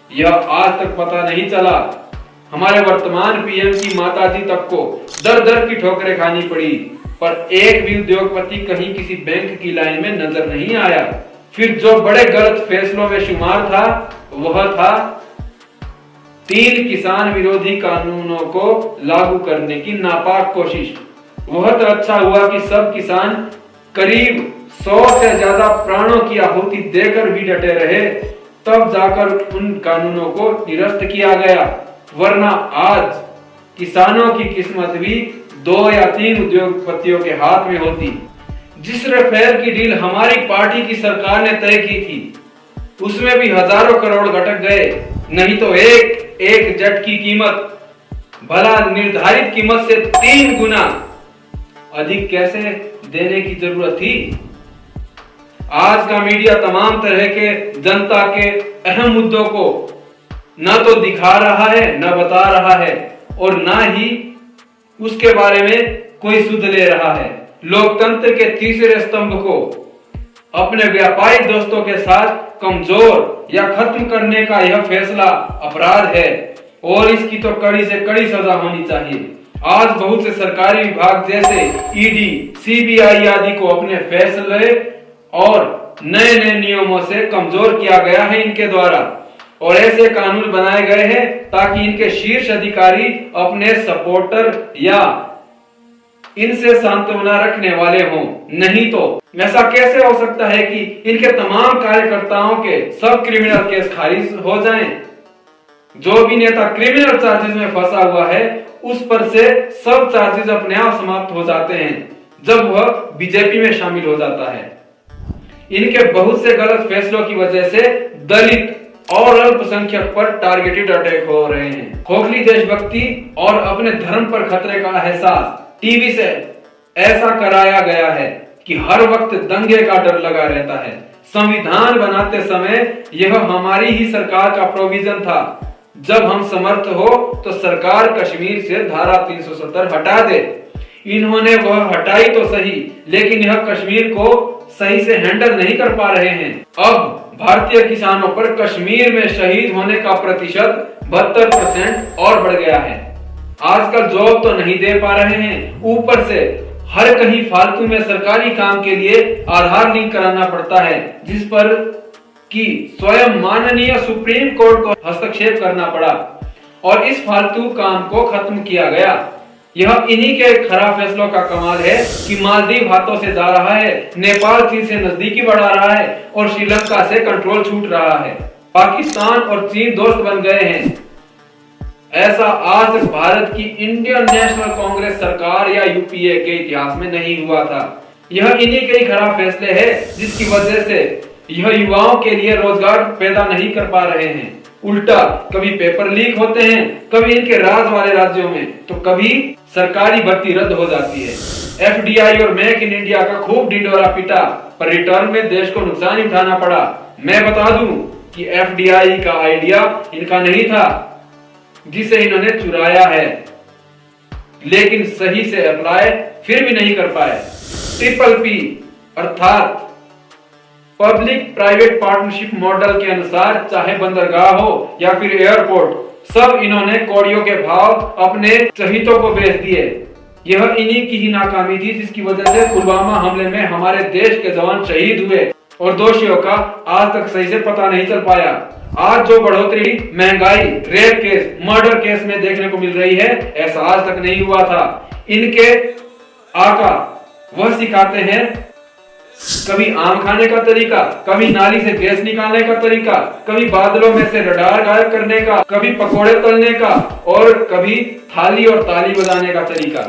यह आज तक पता नहीं चला। हमारे वर्तमान पीएम की माताजी तक को दर दर की ठोकरें खानी पड़ी, पर एक भी उद्योगपति कहीं किसी बैंक की लाइन में नजर नहीं आया। फिर जो बड़े गलत फैसलों में शुमार था वह था 3 किसान विरोधी कानूनों को लागू करने की नापाक कोशिश। वह तो अच्छा हुआ कि सब किसान करीब 100 से ज्यादा प्राणों की आहुति देकर भी डटे रहे, तब जाकर उन कानूनों को निरस्त किया गया, वरना आज किसानों की किस्मत भी 2 या 3 उद्योगपतियों के हाथ में होती। जिस राफेल की डील हमारी पार्टी की सरकार ने तय की थी, उसमें भी हजारों करोड़ घटक गए, नहीं तो एक जेट की कीमत भला निर्धारित कीमत से 3 गुना अधिक कैसे देने की जरूरत थी। आज का मीडिया तमाम तरह के जनता के अहम मुद्दों को न तो दिखा रहा है, न बता रहा है, और न ही उसके बारे में कोई सुध ले रहा है। लोकतंत्र के तीसरे स्तंभ को अपने व्यापारिक दोस्तों के साथ कमजोर या खत्म करने का यह फैसला अपराध है और इसकी तो कड़ी से कड़ी सजा होनी चाहिए। आज बहुत से सरकारी विभाग जैसे ईडी, सीबीआई आदि को अपने फैसले और नए नए नियमों से कमजोर किया गया है इनके द्वारा, और ऐसे कानून बनाए गए हैं ताकि इनके शीर्ष अधिकारी अपने सपोर्टर या इनसे सांत्वना रखने वाले हों। नहीं तो ऐसा कैसे हो सकता है कि इनके तमाम कार्यकर्ताओं के सब क्रिमिनल केस खारिज हो जाएं? जो भी नेता क्रिमिनल चार्जेस में फंसा हुआ है उस पर से सब चार्जेस अपने आप समाप्त हो जाते हैं जब वह बीजेपी में शामिल हो जाता है। इनके बहुत से गलत फैसलों की वजह से दलित और अल्पसंख्यक पर टारगेटेड अटैक हो रहे हैं। खोखली देशभक्ति और अपने धर्म पर खतरे का एहसास टीवी से ऐसा कराया गया है कि हर वक्त दंगे का डर लगा रहता है। संविधान बनाते समय यह हमारी ही सरकार का प्रोविजन था, जब हम समर्थ हो तो सरकार कश्मीर से धारा 370 हटा दे। इन्होंने वह हटाई तो सही, लेकिन यह कश्मीर को सही से हैंडल नहीं कर पा रहे हैं। अब भारतीय किसानों पर कश्मीर में शहीद होने का प्रतिशत 72% और बढ़ गया है। आजकल जॉब तो नहीं दे पा रहे हैं, ऊपर से हर कहीं फालतू में सरकारी काम के लिए आधार लिंक कराना पड़ता है, जिस पर कि स्वयं माननीय सुप्रीम कोर्ट को हस्तक्षेप करना पड़ा और इस फालतू काम को खत्म किया गया। यह इन्हीं के खराब फैसलों का कमाल है कि मालदीव हाथों से जा रहा है, नेपाल चीन से नजदीकी बढ़ा रहा है और श्रीलंका से कंट्रोल छूट रहा है। पाकिस्तान और चीन दोस्त बन गए हैं। ऐसा आज तक भारत की इंडियन नेशनल कांग्रेस सरकार या यूपीए के इतिहास में नहीं हुआ था। यह इन्हीं के ही खराब फैसले हैं जिसकी वजह से यह युवाओं के लिए रोजगार पैदा नहीं कर पा रहे हैं। उल्टा कभी पेपर लीक होते हैं, कभी इनके राज वाले राज्यों में, तो कभी सरकारी भर्ती रद्द हो जाती है। एफडीआई और मेक इन इंडिया का खूब ढिंढोरा पीटा, पर रिटर्न में देश को नुकसान ही उठाना पड़ा। मैं बता दूं कि एफडीआई का आइडिया इनका नहीं था, जिसे इन्होंने चुराया है, लेकिन सही से अप्लाई फिर भी नहीं कर पाए। ट्रिपल पी अर्थात पब्लिक प्राइवेट पार्टनरशिप मॉडल के अनुसार चाहे बंदरगाह हो या फिर एयरपोर्ट, सब इन्होंने कौड़ियों के भाव अपने चहितों को बेच दिए। यह इन्हीं की ही नाकामी थी जिसकी वजह से पुलवामा हमले में हमारे देश के जवान शहीद हुए और दोषियों का आज तक सही से पता नहीं चल पाया। आज जो बढ़ोतरी महंगाई, रेप केस, मर्डर केस में देखने को मिल रही है, ऐसा आज तक नहीं हुआ था। इनके आका वह सिखाते हैं कभी आम खाने का तरीका, कभी नाली से गैस निकालने का तरीका, कभी बादलों में से रडार गायब करने का, कभी पकोड़े तलने का और कभी थाली और ताली बजाने का तरीका।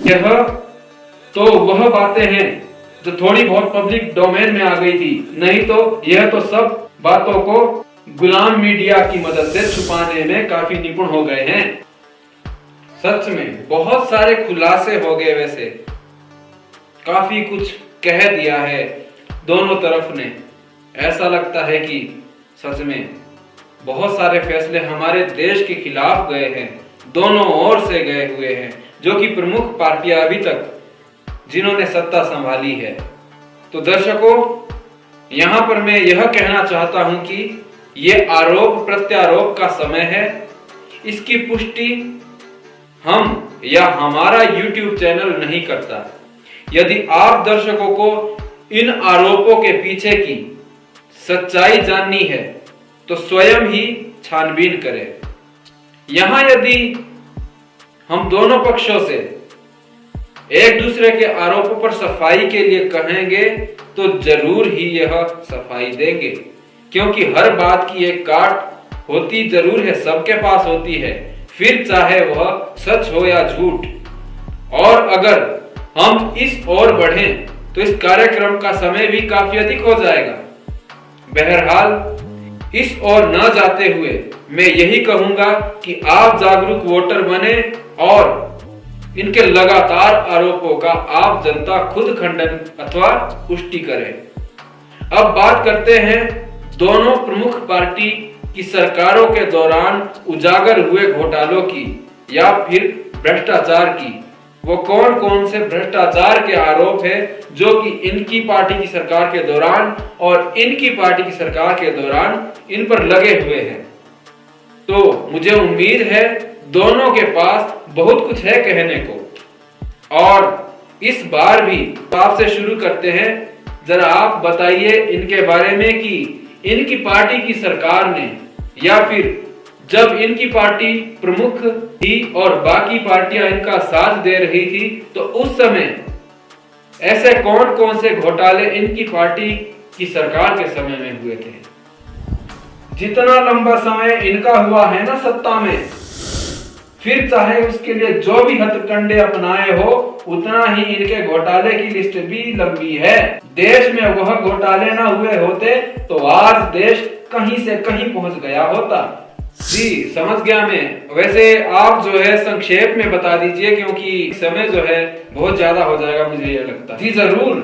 यह तो वह बातें हैं जो थोड़ी बहुत पब्लिक डोमेन में आ गई थी, नहीं तो यह तो सब बातों को गुलाम मीडिया की मदद से छुपाने में काफी निपुण हो गए हैं। सच में बहुत सारे खुलासे हो गए, वैसे काफी कुछ कह दिया है दोनों तरफ ने। ऐसा लगता है कि सच में बहुत सारे फैसले हमारे देश के खिलाफ गए हैं, दोनों ओर से गए हुए हैं, जो कि प्रमुख पार्टियां अभी तक जिन्होंने सत्ता संभाली है। तो दर्शकों, यहां पर मैं यह कहना चाहता हूं कि यह आरोप प्रत्यारोप का समय है। इसकी पुष्टि हम या हमारा YouTube चैनल नहीं करता। यदि आप दर्शकों को इन आरोपों के पीछे की सच्चाई जाननी है तो स्वयं ही छानबीन करें। यहां यदि हम दोनों पक्षों से एक दूसरे के आरोपों पर सफाई के लिए कहेंगे तो जरूर ही यह सफाई देंगे, क्योंकि हर बात की एक काट होती जरूर है, सबके पास होती है, फिर चाहे वह सच हो या झूठ। और अगर हम इस ओर बढ़ें तो इस कार्यक्रम का समय भी काफी अधिक हो जाएगा। बहरहाल इस ओर न जाते हुए मैं यही कहूंगा कि आप जागरूक वोटर बने और इनके लगातार आरोपों का आप जनता खुद खंडन अथवा पुष्टि करें। अब बात करते हैं दोनों प्रमुख पार्टी की सरकारों के दौरान उजागर हुए घोटालों की या फिर भ्रष्टाचार की। वो कौन कौन से भ्रष्टाचार के आरोप है जो कि इनकी पार्टी की सरकार के दौरान और इनकी पार्टी की सरकार के दौरान इन पर लगे हुए हैं। तो मुझे उम्मीद है दोनों के पास बहुत कुछ है कहने को। और इस बार भी आपसे शुरू करते हैं, जरा आप बताइए इनके बारे में कि इनकी पार्टी की सरकार ने या फिर जब इनकी पार्टी प्रमुख थी और बाकी पार्टियां इनका साथ दे रही थी, तो उस समय ऐसे कौन कौन से घोटाले इनकी पार्टी की सरकार के समय में हुए थे। जितना लंबा समय इनका हुआ है ना सत्ता में, फिर चाहे उसके लिए जो भी हथकंडे अपनाए हो, उतना ही इनके घोटाले की लिस्ट भी लंबी है। देश में वह घोटाले ना हुए होते तो आज देश कहीं से कहीं पहुंच गया होता। जी समझ गया मैं। वैसे आप जो है संक्षेप में बता दीजिए, क्योंकि समय जो है बहुत ज्यादा हो जाएगा, मुझे ये लगता है। जी जरूर।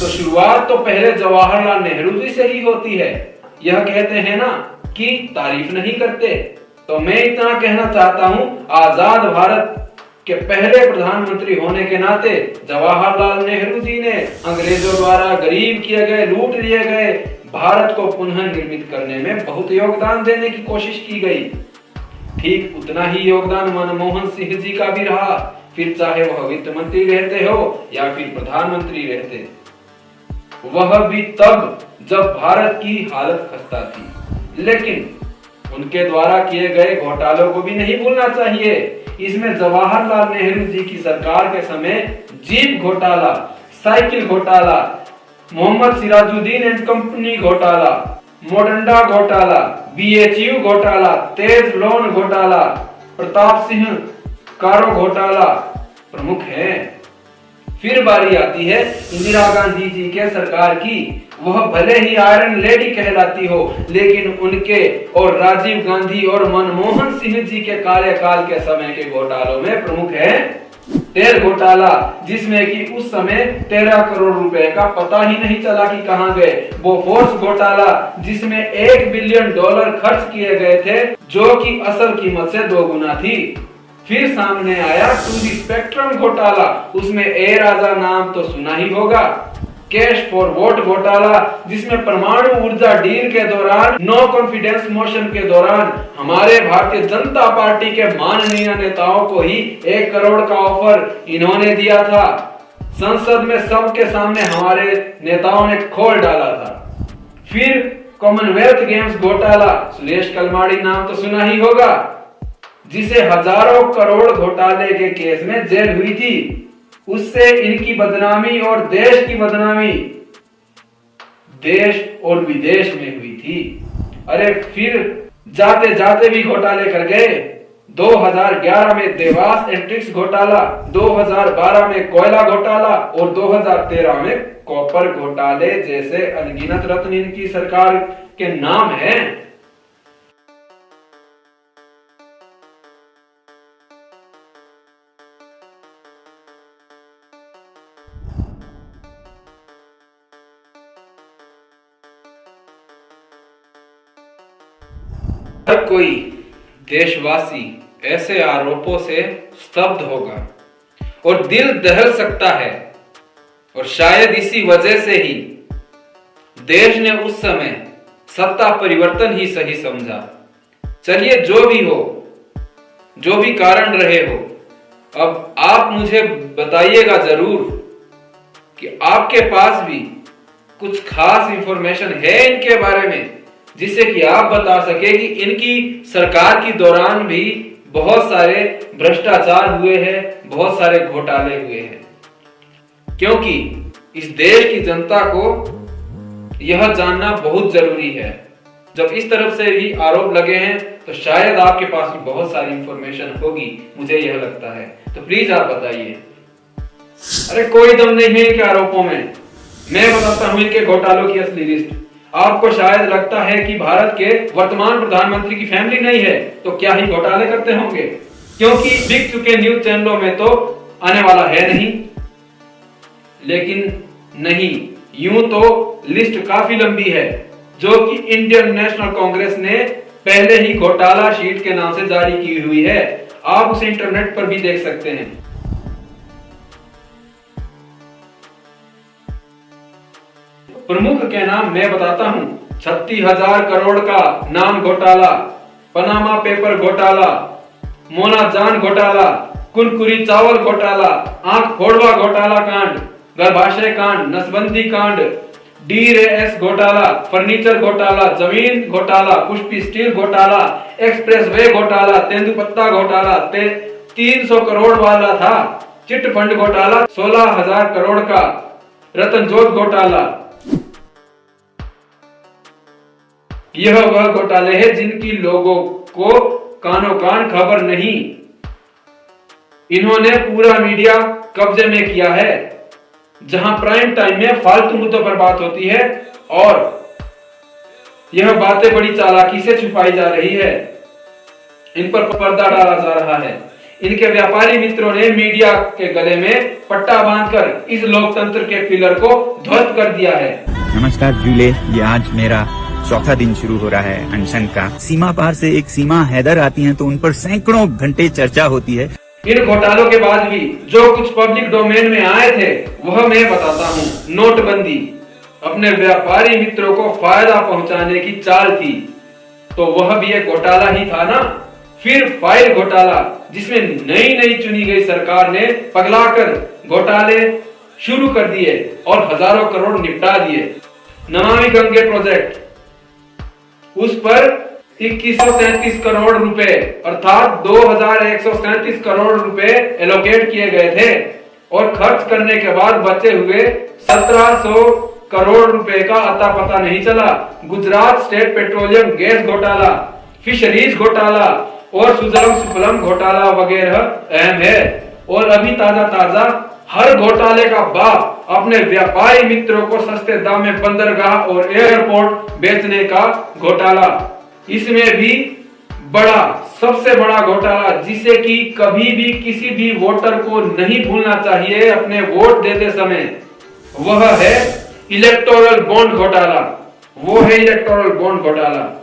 तो शुरुआत तो पहले जवाहरलाल नेहरू जी से ही होती है। यह कहते हैं ना कि तारीफ नहीं करते, तो मैं इतना कहना चाहता हूं, आजाद भारत के पहले प्रधानमंत्री होने के नाते जवाहरलाल नेहरू जी ने अंग्रेजों द्वारा गरीब किए गए, लूट लिए गए भारत को पुनः निर्मित करने में बहुत योगदान देने की कोशिश की गई। ठीक उतना ही योगदान मनमोहन सिंह जी का भी रहा, फिर चाहे वह वित्त मंत्री रहते हो या फिर प्रधानमंत्री रहते। वह भी तब जब भारत की हालत खस्ता थी। लेकिन उनके द्वारा किए गए घोटालों को भी नहीं भूलना चाहिए। इसमें जवाहरलाल नेहरू जी की सरकार के समय जीप घोटाला, साइकिल घोटाला, मोहम्मद सिराजुद्दीन एंड कंपनी घोटाला, मोडंडा घोटाला, बीएचयू घोटाला, तेज लोन घोटाला, प्रताप सिंह कारो घोटाला प्रमुख है। फिर बारी आती है इंदिरा गांधी जी के सरकार की। वह भले ही आयरन लेडी कहलाती हो, लेकिन उनके और राजीव गांधी और मनमोहन सिंह जी के कार्यकाल के समय के घोटालों में प्रमुख है तेल घोटाला, जिसमें कि उस समय 13 करोड़ रुपए का पता ही नहीं चला कि कहां गए। बोफोर्स घोटाला, जिसमें $1 बिलियन खर्च किए गए थे, जो कि असल कीमत से 2 गुना थी। फिर सामने आया 2G स्पेक्ट्रम घोटाला, उसमें ए राजा नाम तो सुना ही होगा। कैश फॉर वोट घोटाला, जिसमें परमाणु ऊर्जा डील के दौरान, नो कॉन्फिडेंस मोशन के दौरान हमारे भारतीय जनता पार्टी के माननीय नेताओं को ही 1 करोड़ का ऑफर इन्होंने दिया था। संसद में सबके सामने हमारे नेताओं ने खोल डाला था। फिर कॉमनवेल्थ गेम्स घोटाला, सुरेश कलमाड़ी नाम तो सुना ही होगा, जिसे हजारों करोड़ घोटाले के केस में जेल हुई थी। उससे इनकी बदनामी और देश की बदनामी देश और विदेश में हुई थी। अरे फिर जाते जाते भी घोटाले कर गए। 2011 में देवास एंट्रिक्स घोटाला, 2012 में कोयला घोटाला और 2013 में कॉपर घोटाले जैसे अनगिनत रत्न इनकी सरकार के नाम हैं। हर कोई देशवासी ऐसे आरोपों से स्तब्ध होगा और दिल दहल सकता है, और शायद इसी वजह से ही देश ने उस समय सत्ता परिवर्तन ही सही समझा। चलिए, जो भी हो, जो भी कारण रहे हो, अब आप मुझे बताइएगा जरूर कि आपके पास भी कुछ खास इंफॉर्मेशन है इनके बारे में, जिससे कि आप बता सके कि इनकी सरकार की दौरान भी बहुत सारे भ्रष्टाचार हुए हैं, बहुत सारे घोटाले हुए हैं। क्योंकि इस देश की जनता को यह जानना बहुत जरूरी है। जब इस तरफ से भी आरोप लगे हैं तो शायद आपके पास भी बहुत सारी इंफॉर्मेशन होगी, मुझे यह लगता है। तो प्लीज आप बताइए। अरे कोई दम नहीं है इनके आरोपों में। मैं बताता हूं इनके घोटालों की असली लिस्ट। आपको शायद लगता है कि भारत के वर्तमान प्रधानमंत्री की फैमिली नहीं है तो क्या ही घोटाले करते होंगे, क्योंकि बिक चुके न्यूज चैनलों में तो आने वाला है नहीं। लेकिन नहीं, यूं तो लिस्ट काफी लंबी है, जो कि इंडियन नेशनल कांग्रेस ने पहले ही घोटाला शीट के नाम से जारी की हुई है। आप उसे इंटरनेट पर भी देख सकते हैं। प्रमुख के नाम मैं बताता हूं। 36,000 करोड़ का नाम घोटाला, पनामा पेपर घोटाला, मोना जान घोटाला, कुनकुरी चावल घोटाला, आंख फोड़वा घोटाला कांड, गर्भाशय कांड, नसबंदी कांड, DRAS घोटाला, फर्नीचर घोटाला, जमीन घोटाला, पुष्पी स्टील घोटाला, एक्सप्रेसवे घोटाला, तेंदुपत्ता घोटाला 300 करोड़ वाला था, चिट फंड घोटाला 16,000 करोड़ का, रतनजोत घोटाला। यह वह घोटाले हैं जिनकी लोगों को कानो कान खबर नहीं। इन्होंने पूरा मीडिया कब्जे में किया है, जहां प्राइम टाइम में फालतू मुद्दों पर बात होती है और यह बातें बड़ी चालाकी से छुपाई जा रही है। इन पर पर्दा डाला जा रहा है। इनके व्यापारी मित्रों ने मीडिया के गले में पट्टा बांधकर इस लोकतंत्र के पिलर को ध्वस्त कर दिया है। नमस्कार जूले, ये आज मेरा चौथा दिन शुरू हो रहा है अनशन का। सीमा पार से एक सीमा हैदर आती हैं तो उन पर सैकड़ों घंटे चर्चा होती है। इन घोटालों के बाद भी जो कुछ पब्लिक डोमेन में आए थे वह मैं बताता हूँ। नोटबंदी अपने व्यापारी मित्रों को फायदा पहुंचाने की चाल थी, तो वह भी एक घोटाला ही था ना। फिर फाइल घोटाला, जिसमें नई नई चुनी गई सरकार ने पगलाकर घोटाले शुरू कर दिए और हजारों करोड़ निपटा दिए। नमामि गंगे प्रोजेक्ट, उस पर 2137 करोड़ रुपए अर्थात 2137 करोड़ रुपए एलोकेट किए गए थे और खर्च करने के बाद बचे हुए 1700 करोड़ रुपए का अता पता नहीं चला। गुजरात स्टेट पेट्रोलियम गैस घोटाला, फिशरीज घोटाला और सुजलम सुफलम घोटाला वगैरह अहम है। और अभी ताजा हर घोटाले का बाप अपने व्यापारी मित्रों को सस्ते दाम में बंदरगाह और एयरपोर्ट बेचने का घोटाला। इसमें भी सबसे बड़ा घोटाला, जिसे कि कभी भी किसी भी वोटर को नहीं भूलना चाहिए अपने वोट देते समय, वह है इलेक्टोरल बॉन्ड घोटाला। वो है इलेक्टोरल बॉन्ड घोटाला।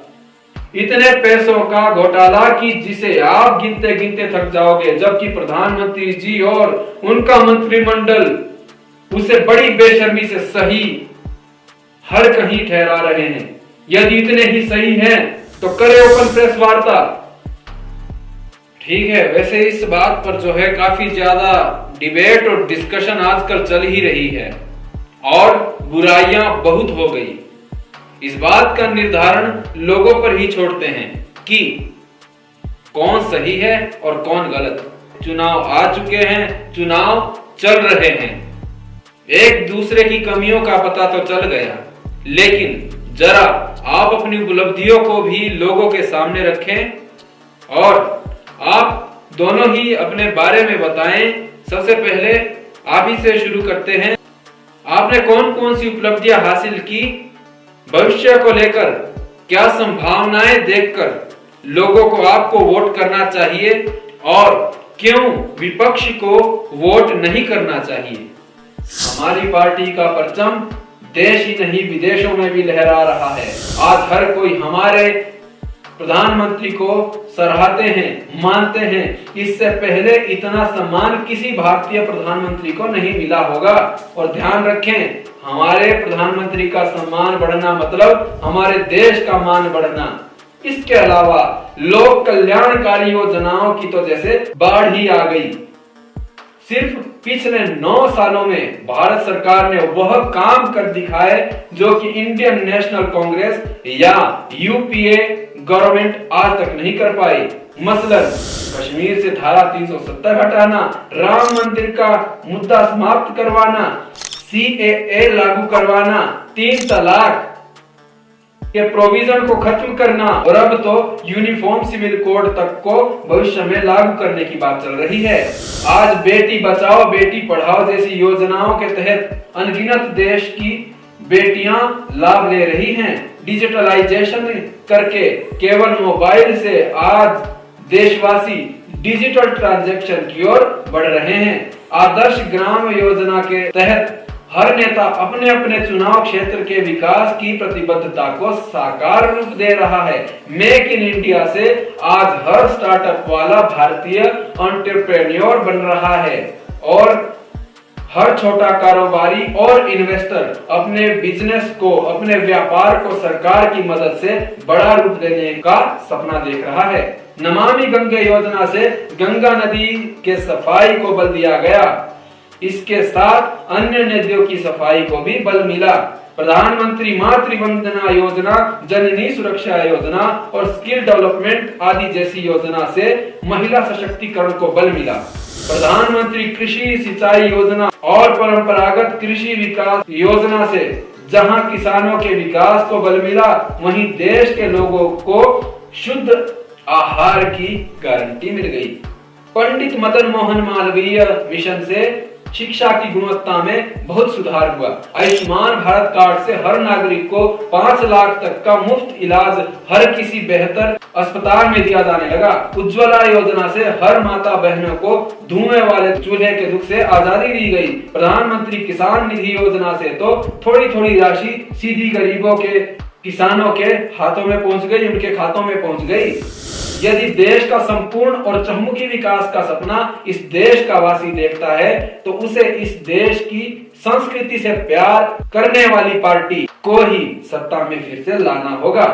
इतने पैसों का घोटाला कि जिसे आप गिनते गिनते थक जाओगे, जबकि प्रधानमंत्री जी और उनका मंत्रिमंडल उसे बड़ी बेशर्मी से सही हर कहीं ठहरा रहे हैं। यदि इतने ही सही हैं तो करे ओपन प्रेस वार्ता। ठीक है, वैसे इस बात पर जो है काफी ज्यादा डिबेट और डिस्कशन आजकल चल ही रही है और बुराइयां बहुत हो गई। इस बात का निर्धारण लोगों पर ही छोड़ते हैं कि कौन सही है और कौन गलत। चुनाव आ चुके हैं, चुनाव चल रहे हैं, एक दूसरे की कमियों का पता तो चल गया, लेकिन जरा आप अपनी उपलब्धियों को भी लोगों के सामने रखें और आप दोनों ही अपने बारे में बताएं। सबसे पहले आप ही से शुरू करते हैं। आपने कौन कौन सी उपलब्धियां हासिल की, भविष्य को लेकर क्या संभावनाएं देखकर लोगों को आपको वोट करना चाहिए और क्यों विपक्ष को वोट नहीं करना चाहिए। हमारी पार्टी का परचम देश ही नहीं विदेशों में भी लहरा रहा है। आज हर कोई हमारे प्रधानमंत्री को सराहते हैं, मानते हैं। इससे पहले इतना सम्मान किसी भारतीय प्रधानमंत्री को नहीं मिला होगा। और ध्यान रखें, हमारे प्रधानमंत्री का सम्मान बढ़ना मतलब हमारे देश का मान बढ़ना। इसके अलावा लोक कल्याणकारी योजनाओं की तो जैसे बाढ़ ही आ गई। सिर्फ पिछले 9 सालों में भारत सरकार ने वह काम कर दिखाए जो कि इंडियन नेशनल कांग्रेस या यूपीए गवर्नमेंट आज तक नहीं कर पाई। मसलन कश्मीर से धारा 370 हटाना, राम मंदिर का मुद्दा समाप्त करवाना, सीएए लागू करवाना, 3 तलाक के प्रोविजन को खत्म करना और अब तो यूनिफॉर्म सिविल कोड तक को भविष्य में लागू करने की बात चल रही है। आज बेटी बचाओ बेटी पढ़ाओ जैसी योजनाओं के तहत अनगिनत देश की बेटियां लाभ ले रही हैं। डिजिटलाइजेशन करके केवल मोबाइल से आज देशवासी डिजिटल ट्रांजैक्शन की ओर बढ़ रहे हैं। आदर्श ग्राम योजना के तहत हर नेता अपने अपने चुनाव क्षेत्र के विकास की प्रतिबद्धता को साकार रूप दे रहा है। मेक इन इंडिया से आज हर स्टार्टअप वाला भारतीय एंटरप्रेन्योर बन रहा है और हर छोटा कारोबारी और इन्वेस्टर अपने बिजनेस को, अपने व्यापार को सरकार की मदद से बड़ा रूप देने का सपना देख रहा है। नमामि गंगे योजना से गंगा नदी के सफाई को बल दिया गया। इसके साथ अन्य नदियों की सफाई को भी बल मिला। प्रधानमंत्री मातृ वंदना योजना, जननी सुरक्षा योजना और स्किल डेवलपमेंट आदि जैसी योजना से महिला सशक्तिकरण को बल मिला। प्रधानमंत्री कृषि सिंचाई योजना और परंपरागत कृषि विकास योजना से जहां किसानों के विकास को बल मिला, वहीं देश के लोगों को शुद्ध आहार की गारंटी मिल गई। पंडित मदन मोहन मालवीय मिशन से शिक्षा की गुणवत्ता में बहुत सुधार हुआ। आयुष्मान भारत कार्ड से हर नागरिक को 5 लाख तक का मुफ्त इलाज हर किसी बेहतर अस्पताल में दिया जाने लगा। उज्ज्वला योजना से हर माता बहनों को धुएं वाले चूल्हे के दुख से आजादी दी गई। प्रधानमंत्री किसान निधि योजना से तो थोड़ी थोड़ी राशि सीधी गरीबों के, किसानों के हाथों में पहुंच गई, उनके खातों में पहुंच गई। यदि देश का संपूर्ण और चहुमुखी विकास का सपना इस देश का वासी देखता है तो उसे इस देश की संस्कृति से प्यार करने वाली पार्टी को ही सत्ता में फिर से लाना होगा।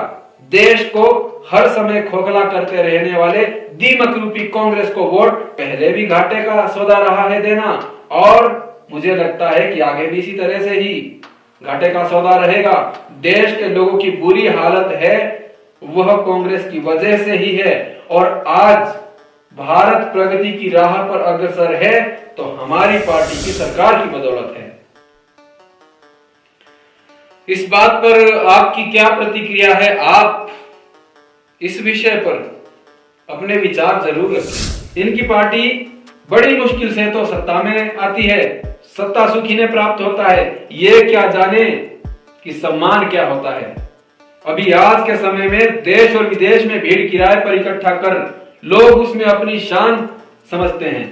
देश को हर समय खोखला करते रहने वाले दीमक रूपी कांग्रेस को वोट पहले भी घाटे का सौदा रहा है देना और मुझे लगता है कि आगे भी इसी तरह से ही घाटे का सौदा रहेगा। देश के लोगों की बुरी हालत है वह कांग्रेस की वजह से ही है और आज भारत प्रगति की राह पर अग्रसर है तो हमारी पार्टी की सरकार की बदौलत है। इस बात पर आपकी क्या प्रतिक्रिया है? आप इस विषय पर अपने विचार जरूर रखें। इनकी पार्टी बड़ी मुश्किल से तो सत्ता में आती है, सत्ता सुखी ने प्राप्त होता है, ये क्या जाने कि सम्मान क्या होता है। अभी आज के समय में देश और विदेश में भीड़ किराए पर इकट्ठा कर लोग उसमें अपनी शान समझते हैं,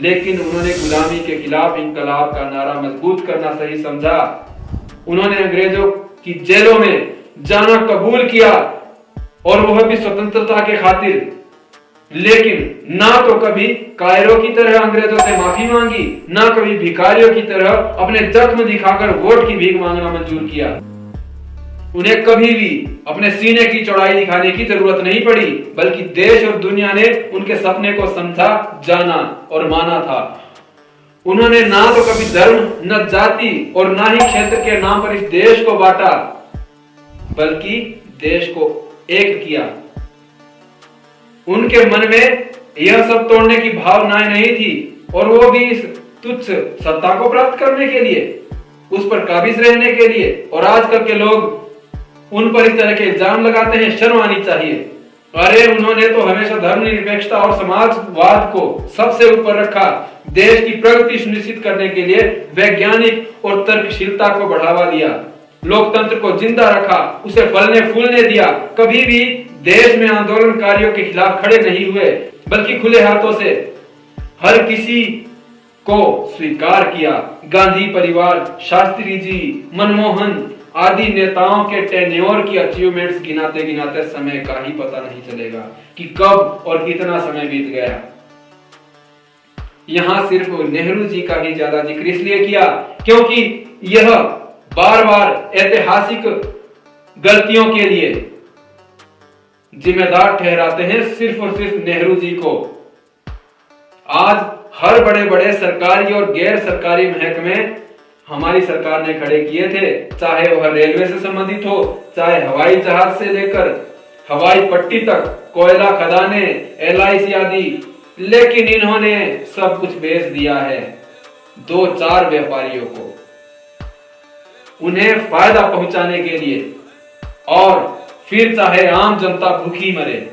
लेकिन उन्होंने गुलामी के खिलाफ इंकलाब का नारा मजबूत करना सही समझा। उन्होंने अंग्रेजों की जेलों में जाना कबूल किया और वह भी स्वतंत्रता के खातिर, लेकिन ना तो कभी कायरों की तरह अंग्रेजों से माफी मांगी, ना कभी भिखारियों की तरह अपने जख्म दिखाकर वोट की भीख मांगना मंजूर किया। उन्हें कभी भी अपने सीने की चौड़ाई दिखाने की जरूरत नहीं पड़ी, बल्कि देश और दुनिया ने उनके सपने को समझा, जाना और माना था। उन्होंने ना तो कभी धर्म, न जाति और ना ही क्षेत्र के नाम पर इस देश को बांटा, बल्कि देश को एक किया। उनके मन में यह सब तोड़ने की भावनाएं नहीं थी, और वो भी इस तुच्छ सत्ता को प्राप्त करने के लिए, उस पर काबिज रहने के लिए। और आजकल के लोग उन पर इस तरह के इल्जाम लगाते हैं, शर्म आनी चाहिए। अरे उन्होंने तो हमेशा धर्मनिरपेक्षता और समाजवाद को सबसे ऊपर रखा। देश की प्रगति सुनिश्चित करने के लिए वैज्ञानिक और तर्कशीलता को बढ़ावा दिया, लोकतंत्र को जिंदा रखा, उसे फलने फूलने दिया। कभी भी देश में आंदोलनकारियों के खिलाफ खड़े नहीं हुए, बल्कि खुले हाथों से हर किसी को स्वीकार किया। गांधी परिवार, शास्त्री जी, मनमोहन आदि नेताओं के टेन्योर की अचीवमेंट्स गिनाते गिनाते समय का ही पता नहीं चलेगा कि कब और कितना समय बीत गया। यहां सिर्फ नेहरू जी का ही ज्यादा जिक्र इसलिए किया क्योंकि यह बार बार ऐतिहासिक गलतियों के लिए जिम्मेदार ठहराते हैं सिर्फ और सिर्फ नेहरू जी को। आज हर बड़े बड़े सरकारी और गैर सरकारी महकमे हमारी सरकार ने खड़े किए थे, चाहे वह रेलवे से संबंधित हो, चाहे हवाई जहाज से लेकर हवाई पट्टी तक, कोयला खदाने, LIC आदि, लेकिन इन्होंने सब कुछ बेच दिया है 2-4 व्यापारियों को, उन्हें फायदा पहुंचाने के लिए। और फिर चाहे आम जनता भूखी मरे,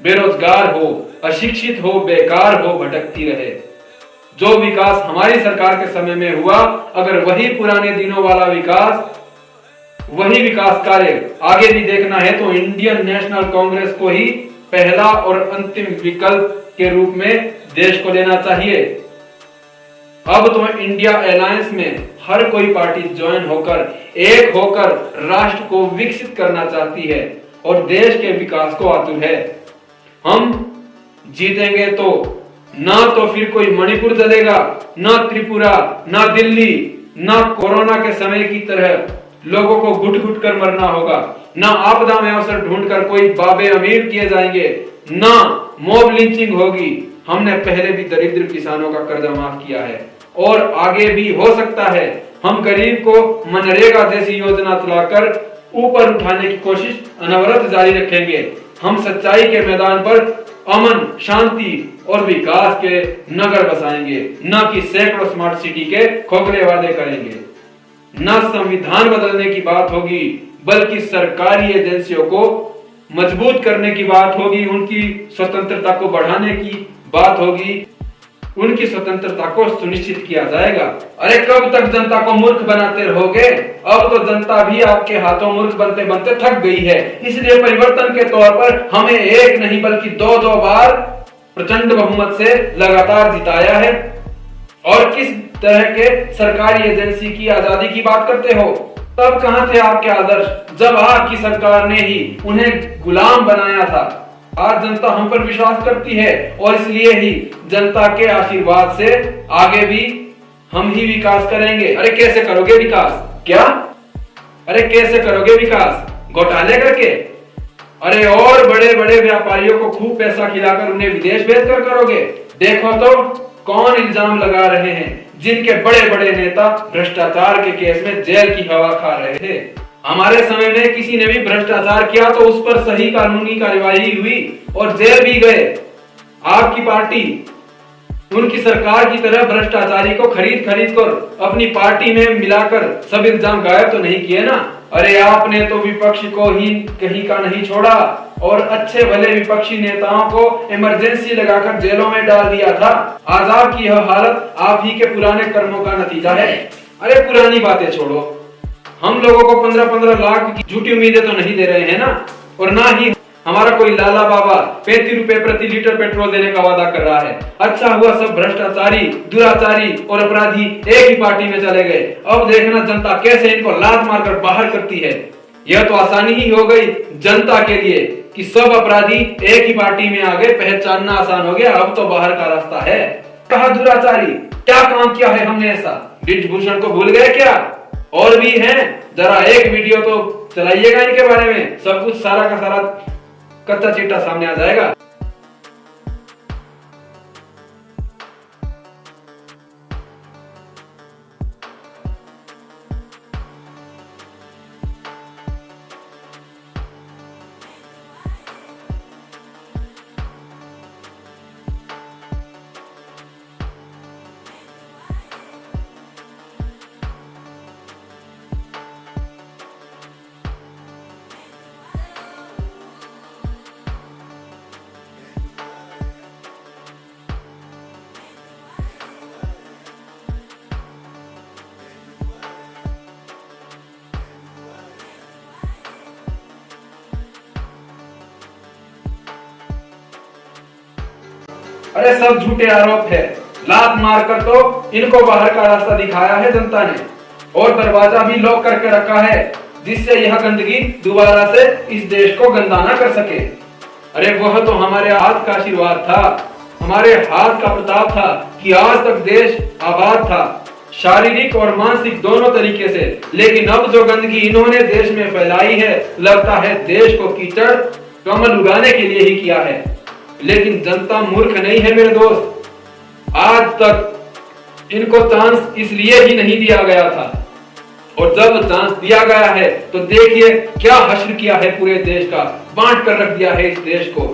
बेरोजगार हो, अशिक्षित हो, बेकार हो, भटकती रहे। जो विकास हमारी सरकार के समय में हुआ, अगर वही पुराने दिनों वाला विकास, वही विकास कार्य आगे भी देखना है तो इंडियन नेशनल कांग्रेस को ही पहला और अंतिम विकल्प के रूप में देश को लेना चाहिए। अब तो इंडिया अलायंस में हर कोई पार्टी ज्वाइन होकर, एक होकर राष्ट्र को विकसित करना चाहती है और देश के विकास को आतुर है। हम जीतेंगे तो ना तो फिर कोई मणिपुर जलेगा, ना त्रिपुरा, ना दिल्ली, ना कोरोना के समय की तरह लोगों को घुट घुट कर मरना होगा, ना आपदा में अवसर ढूंढकर कोई बाबे अमीर किए जाएंगे, ना मॉब लिंचिंग होगी। हमने पहले भी दरिद्र किसानों का कर्जा माफ किया है और आगे भी हो सकता है। हम गरीब को मनरेगा जैसी योजना चलाकर ऊपर उठाने की कोशिश अनवरत जारी रखेंगे। हम सच्चाई के मैदान पर अमन, शांति और विकास के नगर बसाएंगे, न कि सैकड़ों स्मार्ट सिटी के खोखले वादे करेंगे। न संविधान बदलने की बात होगी, बल्कि सरकारी एजेंसियों को मजबूत करने की बात होगी, उनकी स्वतंत्रता को बढ़ाने की बात होगी, उनकी स्वतंत्रता को सुनिश्चित किया जाएगा। अरे कब तक जनता को मूर्ख बनाते रहोगे? अब तो जनता भी आपके हाथों मूर्ख बनते बनते थक गई है। इसलिए परिवर्तन के तौर पर हमें एक नहीं बल्कि 2-2 बार प्रचंड बहुमत से लगातार जिताया है। और किस तरह के सरकारी एजेंसी की आजादी की बात करते हो? तब कहां थे आपके आदर्श, जब आपकी सरकार ने ही उन्हें गुलाम बनाया था। आज जनता हम पर विश्वास करती है और इसलिए ही जनता के आशीर्वाद से आगे भी हम ही विकास करेंगे। अरे कैसे करोगे विकास? क्या? अरे कैसे करोगे विकास? घोटाले करके? अरे और बड़े बड़े व्यापारियों को खूब पैसा खिलाकर उन्हें विदेश भेजकर करोगे? देखो तो कौन इल्जाम लगा रहे हैं, जिनके बड़े बड़े नेता भ्रष्टाचार के केस में जेल की हवा खा रहे थे। हमारे समय में किसी ने भी भ्रष्टाचार किया तो उस पर सही कानूनी कार्यवाही हुई और जेल भी गए। आपकी पार्टी उनकी सरकार की तरह भ्रष्टाचारी को खरीद खरीद कर अपनी पार्टी में मिलाकर सब इल्जाम गायब तो नहीं किए ना। अरे आपने तो विपक्ष को ही कहीं का नहीं छोड़ा और अच्छे भले विपक्षी नेताओं को इमरजेंसी लगाकर जेलों में डाल दिया था। आज आपकी यह हालत आप ही के पुराने कर्मों का नतीजा है। अरे पुरानी बातें छोड़ो, हम लोगों को 15-15 लाख की झूठी उम्मीदें तो नहीं दे रहे हैं ना, और ना ही हमारा कोई लाला बाबा 35 रुपए प्रति लीटर पेट्रोल देने का वादा कर रहा है। अच्छा हुआ सब भ्रष्टाचारी, दुराचारी और अपराधी एक ही पार्टी में चले गए। अब देखना जनता कैसे इनको लात मारकर बाहर करती है। यह तो आसानी ही हो गई जनता के लिए कि सब अपराधी एक ही पार्टी में आ गए, पहचानना आसान हो गया। अब तो बाहर का रास्ता है। कहा दुराचारी, क्या काम किया है हमने ऐसा? ब्रिजभूषण को भूल गए क्या? और भी हैं, जरा एक वीडियो तो चलाइएगा इनके बारे में, सब कुछ सारा का सारा कच्चा चिट्ठा सामने आ जाएगा। अरे सब झूठे आरोप है। लात मारकर तो इनको बाहर का रास्ता दिखाया है जनता ने, और दरवाजा भी लॉक करके रखा है, जिससे यह गंदगी दोबारा से इस देश को गंदा ना कर सके। अरे वह तो हमारे हाथ का आशीर्वाद था, हमारे हाथ का प्रताप था कि आज तक देश आबाद था, शारीरिक और मानसिक दोनों तरीके से। लेकिन अब जो गंदगी इन्होंने देश में फैलाई है, लगता है देश को कीचड़ कमल उगाने के लिए ही किया है। लेकिन जनता मूर्ख नहीं है मेरे दोस्त। आज तक इनको चांस इसलिए ही नहीं दिया गया था, और जब चांस दिया गया है तो देखिए क्या हश्र किया है पूरे देश का, बांट कर रख दिया है इस देश को।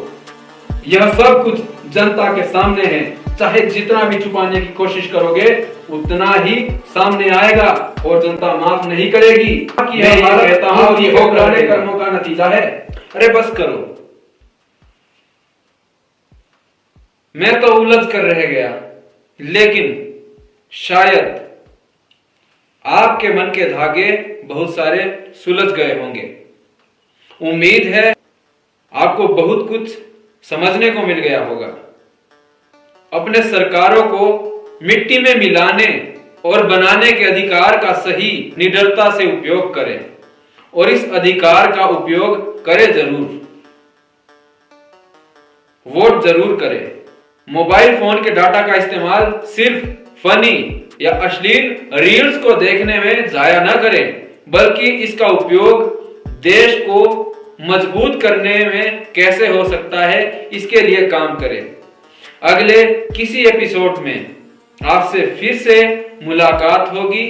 यह सब कुछ जनता के सामने है, चाहे जितना भी छुपाने की कोशिश करोगे उतना ही सामने आएगा, और जनता माफ नहीं करेगी। कहता हूं ये पुराने कर्मों का नतीजा है। अरे बस करो, मैं तो उलझ कर रह गया, लेकिन शायद आपके मन के धागे बहुत सारे सुलझ गए होंगे। उम्मीद है आपको बहुत कुछ समझने को मिल गया होगा। अपने सरकारों को मिट्टी में मिलाने और बनाने के अधिकार का सही निडरता से उपयोग करें, और इस अधिकार का उपयोग करें जरूर। वोट जरूर करें। मोबाइल फोन के डाटा का इस्तेमाल सिर्फ फनी या अश्लील रील्स को देखने में जाया न करें, बल्कि इसका उपयोग देश को मजबूत करने में कैसे हो सकता है इसके लिए काम करें। अगले किसी एपिसोड में आपसे फिर से मुलाकात होगी,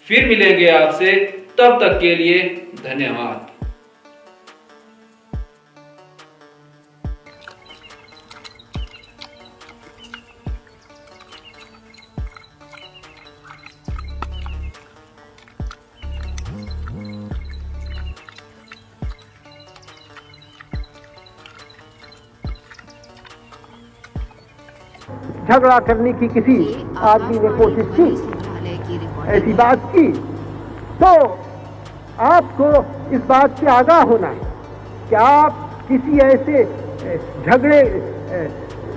फिर मिलेंगे आपसे। तब तक के लिए धन्यवाद। झगड़ा करने की किसी आदमी ने कोशिश की, ऐसी बात की, तो आपको इस बात से आगाह होना है कि आप किसी ऐसे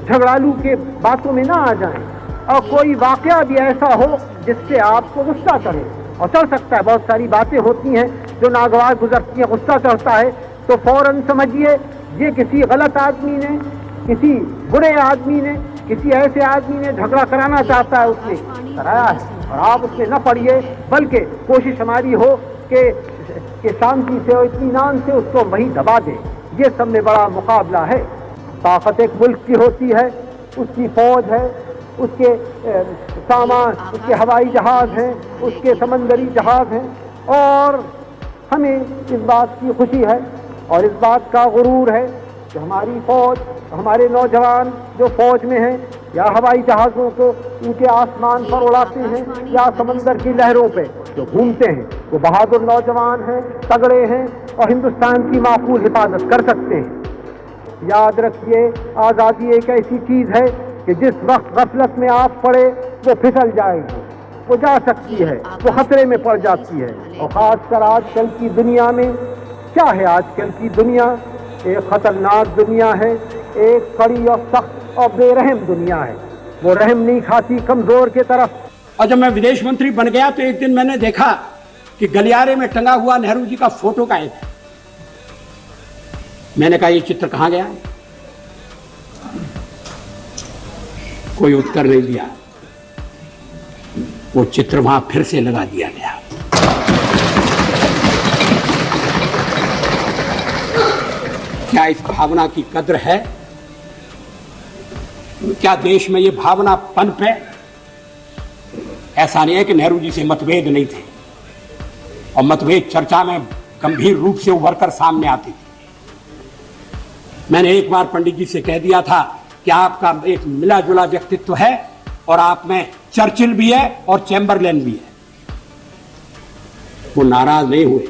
झगड़ालू के बातों में ना आ जाएं, और कोई वाकया भी ऐसा हो जिससे आपको गुस्सा करे। और चल सकता है, बहुत सारी बातें होती हैं जो नागवार गुजरती हैं, गुस्सा चढ़ता है, तो फौरन समझिए ये किसी गलत आदमी ने, किसी बुरे आदमी ने, किसी ऐसे आदमी ने झगड़ा कराना चाहता है, उसने कराया है। और आप उसमें न पड़िए, बल्कि कोशिश हमारी हो कि शांति से और इत्मीनान से उसको वहीं दबा दे। ये सब में बड़ा मुकाबला है। ताकत एक मुल्क की होती है, उसकी फौज है, उसके सामान, उसके हवाई जहाज हैं, उसके समंदरी जहाज हैं, और हमें इस बात की खुशी है और इस बात का गुरूर है कि हमारी फौज हमारे नौजवान जो फौज में हैं या हवाई जहाज़ों को उनके आसमान पर उड़ाते हैं या समंदर की लहरों पे जो घूमते हैं, वो बहादुर नौजवान हैं, तगड़े हैं और हिंदुस्तान की माकूल हिफाजत कर सकते हैं। याद रखिए, आज़ादी एक ऐसी चीज़ है कि जिस वक्त गफलत में आप पड़े वो फिसल जाएगी, वो जा सकती है, वो खतरे में पड़ जाती है। और ख़ासकर आजकल की दुनिया में क्या है, आजकल की दुनिया एक ख़तरनाक दुनिया है, एक कड़ी और सख्त और बेरहम दुनिया है। वो रहम नहीं खाती कमज़ोर के तरफ। और जब मैं विदेश मंत्री बन गया तो एक दिन मैंने देखा कि गलियारे में टंगा हुआ नेहरू जी का फोटो गायब है। मैंने कहा, ये चित्र कहां गया? कोई उत्तर नहीं दिया। वो चित्र वहां फिर से लगा दिया गया। क्या इस भावना की कद्र है? क्या देश में ये भावना पनप है? ऐसा नहीं है कि नेहरू जी से मतभेद नहीं थे, और मतभेद चर्चा में गंभीर रूप से उभर कर सामने आती थी। मैंने एक बार पंडित जी से कह दिया था कि आपका एक मिला जुला व्यक्तित्व है और आप में चर्चिल भी है और चैम्बरलेन भी है। वो नाराज नहीं हुए।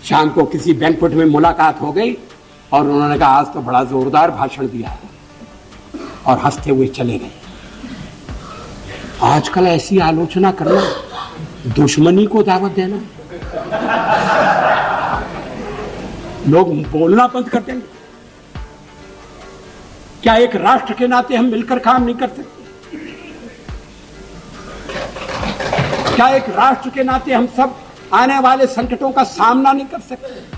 शाम को किसी बैंक्वेट में मुलाकात हो गई और उन्होंने कहा, आज तो बड़ा जोरदार भाषण दिया है, और हंसते हुए चले गए। आजकल ऐसी आलोचना करना दुश्मनी को दावत देना। लोग बोलना बंद कर देंगे। क्या एक राष्ट्र के नाते हम मिलकर काम नहीं कर सकते? क्या एक राष्ट्र के नाते हम सब आने वाले संकटों का सामना नहीं कर सकते?